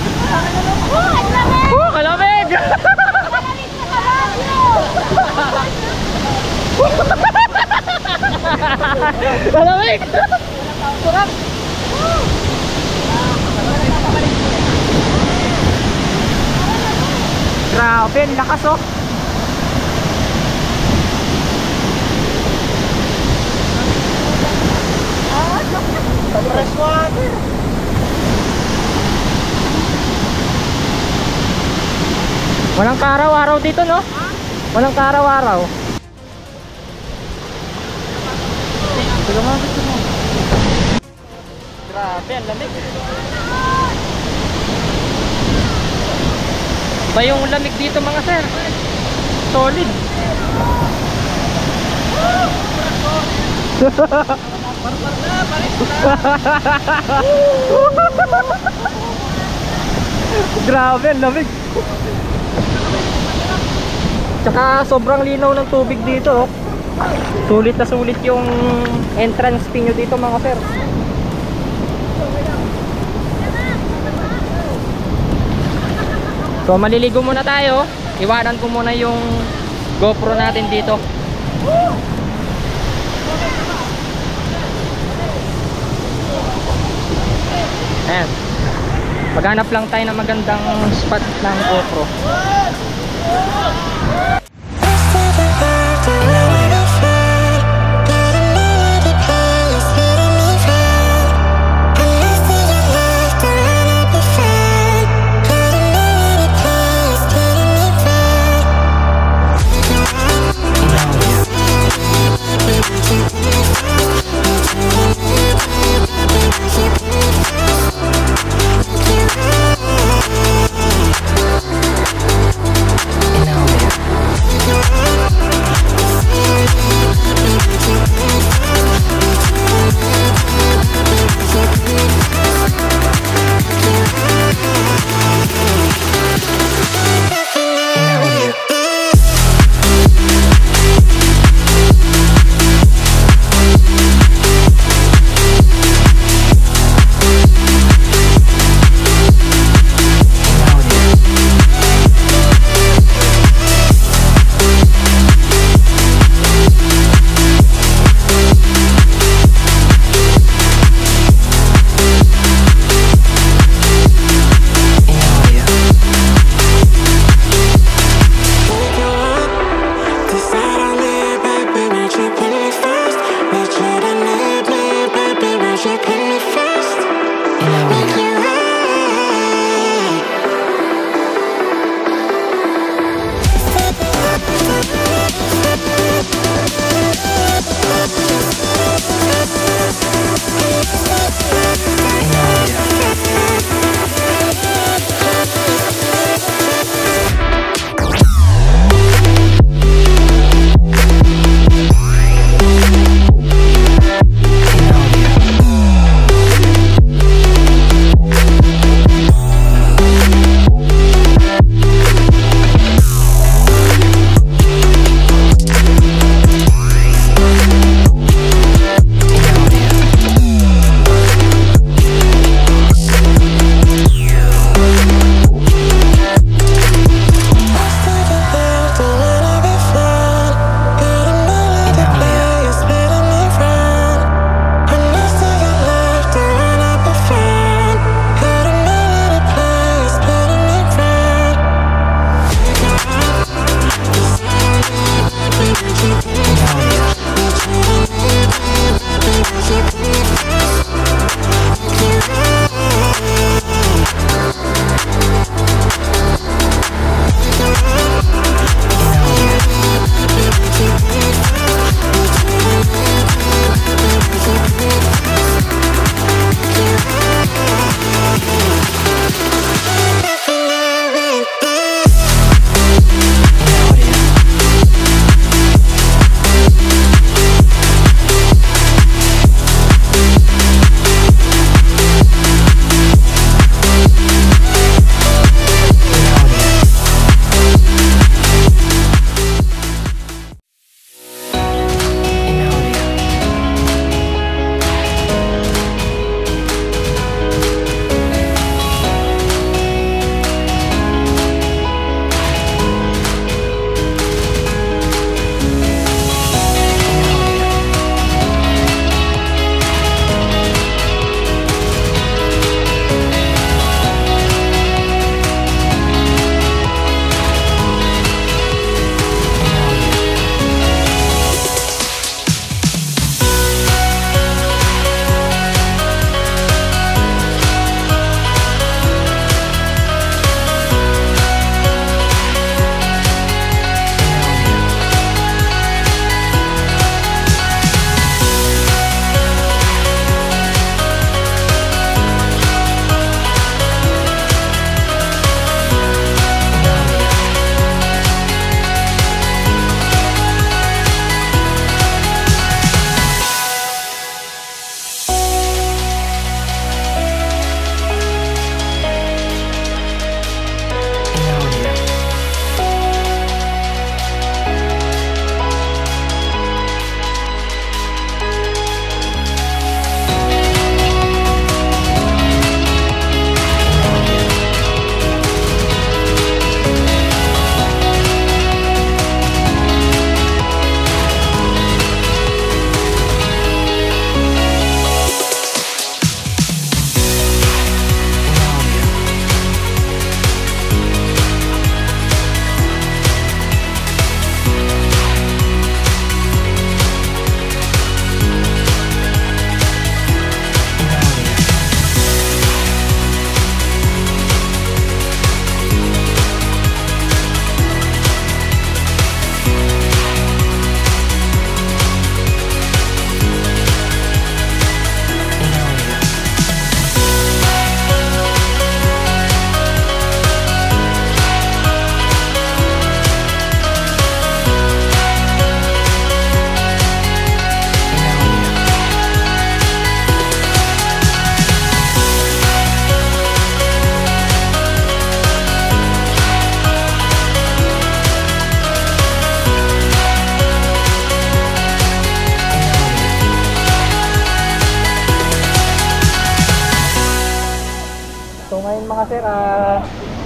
Speaker 2: Kalamig!
Speaker 4: Malamig na kalamyo!
Speaker 2: Kalamig!
Speaker 4: Surap!
Speaker 2: Grabe, ang lakas, oh.
Speaker 3: Fresh water.
Speaker 2: Walang kaaraw-araw dito, no? Walang kaaraw-araw. Grabe, ang lamig. Iba yung lamig dito, mga sir. Solid. Grabe, ang lamig. Tsaka sobrang linaw ng tubig dito, oh. Sulit na sulit yung entrance fee nyo dito, mga sir. So maliligo muna tayo. Iwanan ko muna yung GoPro natin dito. Ayan. Maghanap lang tayo ng magandang spot ng GoPro.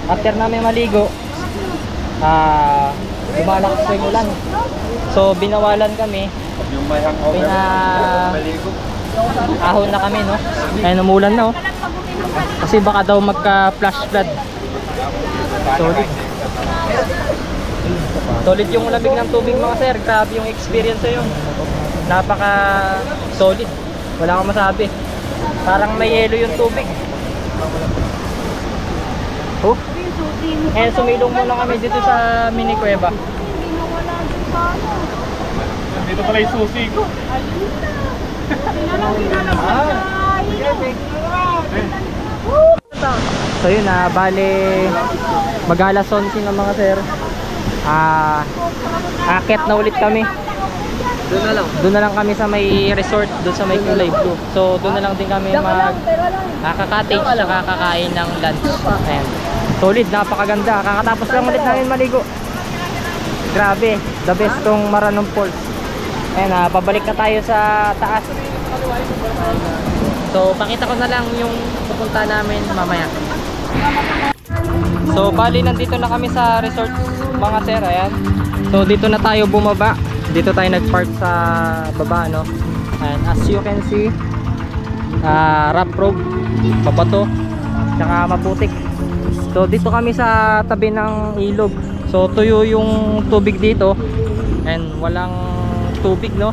Speaker 2: after namin maligo, lumalakas yung ulan. So binawalan kami.
Speaker 5: Yung may hangover. Maligo.
Speaker 2: Ahon na kami, no? Kaya umulan na, oh. Kasi baka daw magka-flash flood. Solid yung lamig ng tubig, mga sir. Grabe yung experience yun. Napaka solid. Wala akong masabi. Parang may yelo yung tubig. Oh. Eh, sumilong muna kami dito sa mini kuweba.
Speaker 3: Dito pala yung susi ko.
Speaker 2: So yun na, bale mag-alas 11 na mga sir. Akit na ulit kami. Doon na lang kami sa may resort, doon sa may kulay blue. So doon na lang din kami kaka-cottage at kakain ng lunch. Ayan. Solid, napakaganda. Kakatapos lang ulit namin maligo. Grabe, the best tong Maranong Falls. Ayan, pabalik na tayo sa taas. So pakita ko na lang yung pupunta namin mamaya. So bali nandito na kami sa resort mga sir. Ayan. So dito na tayo bumaba. Dito tayo nag-park sa baba, no? And as you can see, rough road, babato, tsaka maputik. So dito kami sa tabi ng ilog. So tuyo yung tubig dito and walang tubig, no?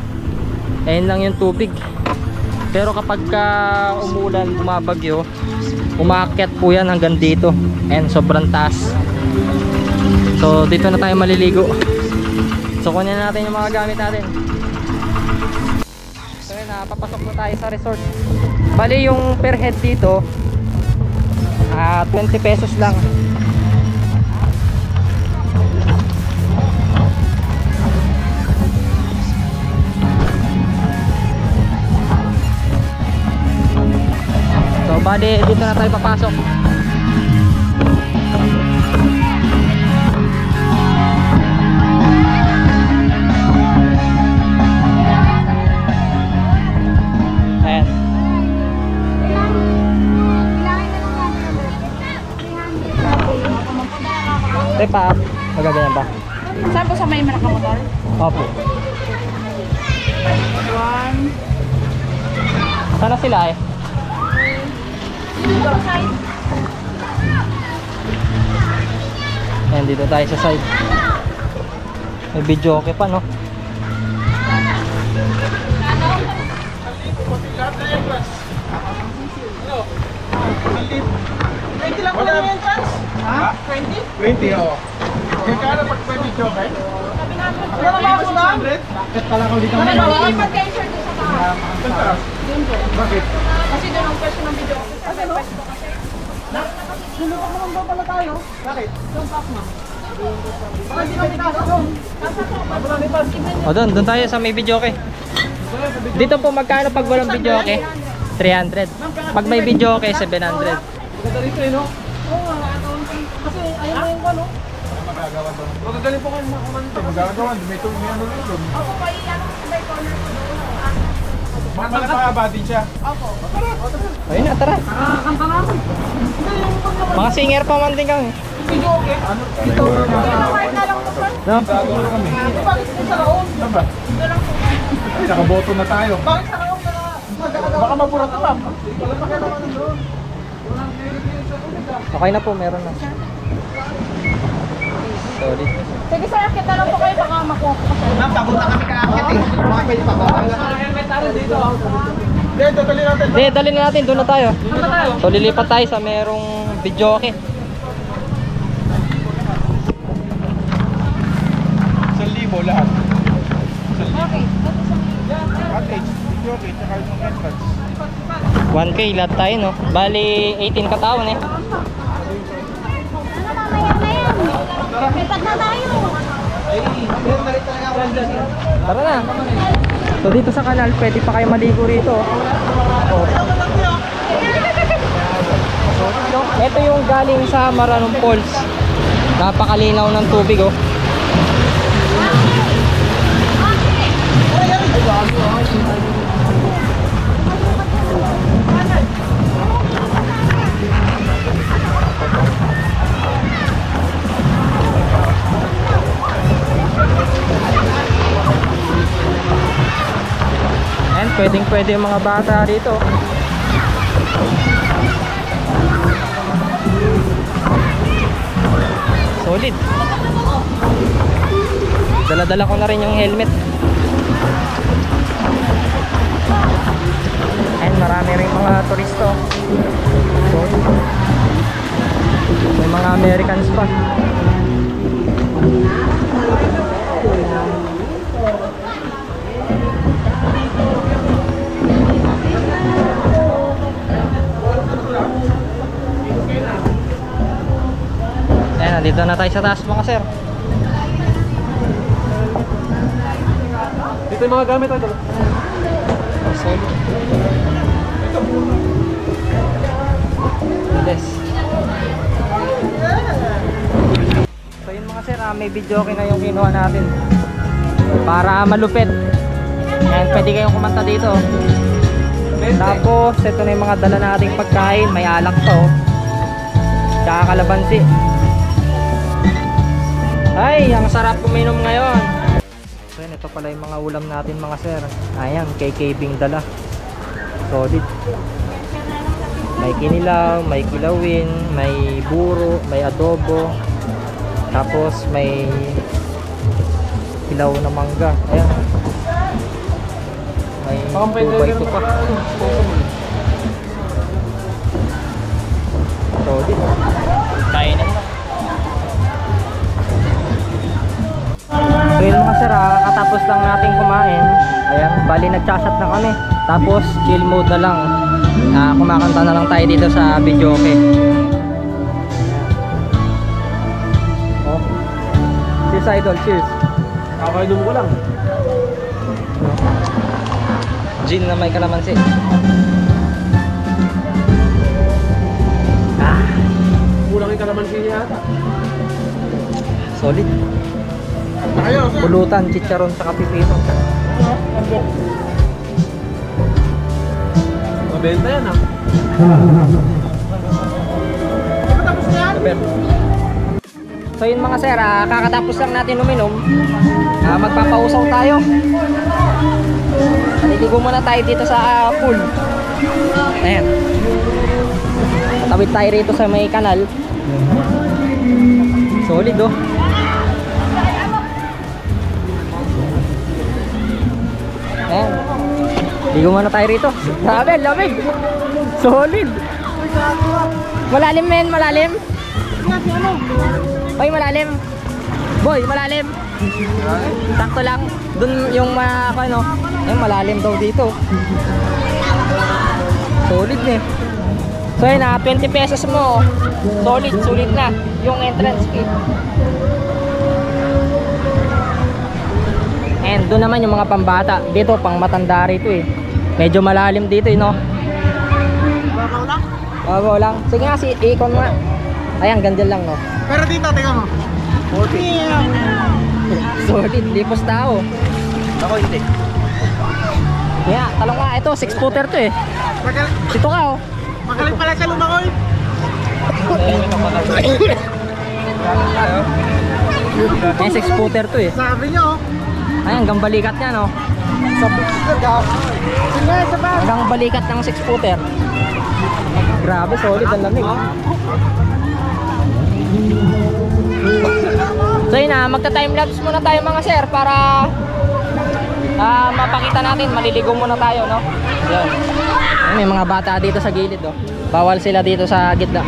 Speaker 2: Ayun lang yung tubig. Pero kapag umulan, bumabagyo, umaakyat po yan hanggang dito and sobrang taas. So dito na tayo maliligo. So kunin natin yung mga gamit natin. So yun, papasok na tayo sa resort. Bali yung per head dito 20 pesos lang. So bali dito na tayo papasok. Pa, magaganyan ba?
Speaker 4: Saan po sa may Marakamotor?
Speaker 2: Opo. 1. Sana sila eh? Ayan, dito tayo sa side. May video okay pa, no?
Speaker 3: Wala na entrance? Ha? 20, oo. Kaya pag may video, okay? Ano na ba 100? Bakit pala ko dito?
Speaker 4: Malilipat kayo sir doon sa taas. Yun po.
Speaker 3: Bakit?
Speaker 4: Kasi doon ang pwesto ng video. Kasi no?
Speaker 3: Sulupak naman ba pala tayo? Bakit?
Speaker 4: Doon pa ma.
Speaker 3: Baka hindi kami nasa doon.
Speaker 2: O doon tayo sa may video okay. Dito po magkano pag walang video okay? 300. Pag may video okay, 700.
Speaker 3: Ganda rito eh, no?
Speaker 4: Oo nga, kasi ayun na yung ano.
Speaker 3: Magagawa doon. Magagaling po kayo makamanta. Magagawa, may ano rin doon.
Speaker 4: Ako pa iyan ako sa may corner ko doon.
Speaker 3: Malapakabati siya.
Speaker 4: Ako.
Speaker 2: Ayun na, tara.
Speaker 4: Kanta namin.
Speaker 2: Mga singer pa man din kami.
Speaker 3: Video okay? Ano? Dito.
Speaker 4: Kahit na lang po sir.
Speaker 2: No?
Speaker 3: Gagawin kami.
Speaker 4: Bakit sa laon?
Speaker 3: Saan ba?
Speaker 4: Doon lang po.
Speaker 3: Ay, nakaboto na tayo.
Speaker 4: Bakit sa laon na?
Speaker 3: Baka mapurat na ma'am. Wala pa kayo naman doon.
Speaker 2: Okay na po, meron na. Solid.
Speaker 4: Sige sir, akit na lang po kayo baka makuha ko kasi.
Speaker 3: Ma'am, pagod na kami kaakit eh. Mga pwede pa ba? Helmet tayo dito. Hindi, dadali natin.
Speaker 2: Hindi, dali na natin, doon na tayo. So lilipat tayo sa merong video okay.
Speaker 3: 1,000 lahat.
Speaker 4: Okay.
Speaker 3: Cottage, video okay, tsaka yung entrance.
Speaker 2: 1K lahat tayo, no? Bali 18 katawan eh.
Speaker 4: Ano mamaya na yan? Lipat na tayo.
Speaker 2: Tara na. So dito sa kanal, pwede pa kayo maligo rito. Oh. Ito yung galing sa Maranong Falls. Napakalinaw ng tubig, oh. pwedeng yung mga bata dito. Solid. Dala-dala ko na rin yung helmet. Ayun, marami rin mga turisto. Solid. May mga Americans pa. Ayan, nandito na tayo sa taas mga sir.
Speaker 3: Dito yung mga gamit ito.
Speaker 2: Solid. Yes. So yun mga sir, may video okay na yung kinuha natin para malupit. Ayan, pwede kayong kumanta dito. Tapos ito na yung mga dala nating pagkain. May alak to, tsaka kalabansi. Ay, ang sarap kuminom ngayon. So yun, ito pala yung mga ulam natin mga sir. Ayan, KKBing dala. Solid. May kinilaw, may kilawin, may buro, may adobo, tapos may kilaw na mangga. Ayan, may 2x2 pa. Solid. Kainan na. So yun mga sir, katapos lang natin kumain. Ayan, bali nagchat-chat na kami. Tapos chill mode na lang. Kumakanta na lang tayo dito sa video, okay. Oh. Cheers idol, cheers.
Speaker 3: Kakainom ko lang.
Speaker 2: Gin na may kalamansi.
Speaker 3: Kulang yung kalamansi niya ata.
Speaker 2: Solid. Pulutan, chicharon sa pipino.
Speaker 3: Mabenta yan ah.
Speaker 2: So yun mga sir, kakatapos lang natin uminom. Magpapausaw tayo. Maliligo muna tayo dito sa pool. Ayan. Tawid tayo rito sa may kanal. Solid oh. Ayan. Ligo muna tayo rito. Grabe, lamig. Solid. Malalim men, malalim. Oy, malalim. Boy, malalim. Sakto lang. Dun yung ano, yung malalim daw dito. Solid eh. So yun 20 pesos mo. Solid, sulit na yung entrance fee. And doon naman yung mga pambata. Dito pang matanda rito eh. Medyo malalim dito eh, no?
Speaker 3: Babaw lang?
Speaker 2: Babaw lang. Sige nga, ikon nga. Ayan, ganda lang, no?
Speaker 3: Pero dito, tingnan mo. 40.
Speaker 2: Solid, lipos tao.
Speaker 3: Ako hindi.
Speaker 2: Yeah, talong nga. Ito, 6-footer to eh. Ito ka, oh.
Speaker 3: Magaling pala siya lumakoy.
Speaker 2: Eh, 6-footer to eh.
Speaker 3: Sabi niyo,
Speaker 2: Ayan, hanggang balikat niya, no?
Speaker 3: sa picture ka. Sige, sa ba?
Speaker 2: Hanggang balikat ng 6-footer. Grabe, solid ang lamig. So yun na, magta-timelapse muna tayo mga sir para mapakita natin, maliligo muna tayo, no? Yun. Ayun, may mga bata dito sa gilid, oh. Bawal sila dito sa gitna.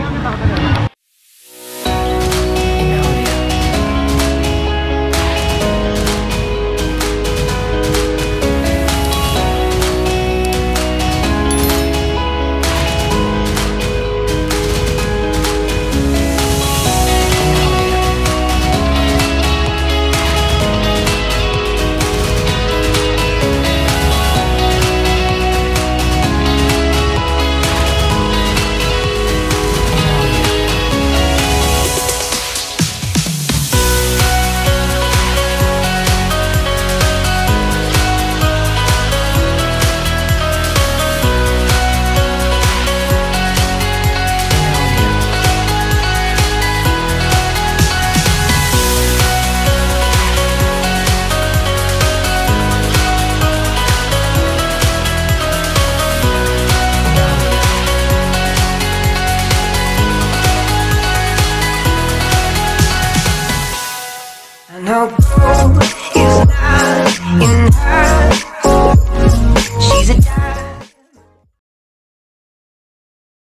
Speaker 1: Now go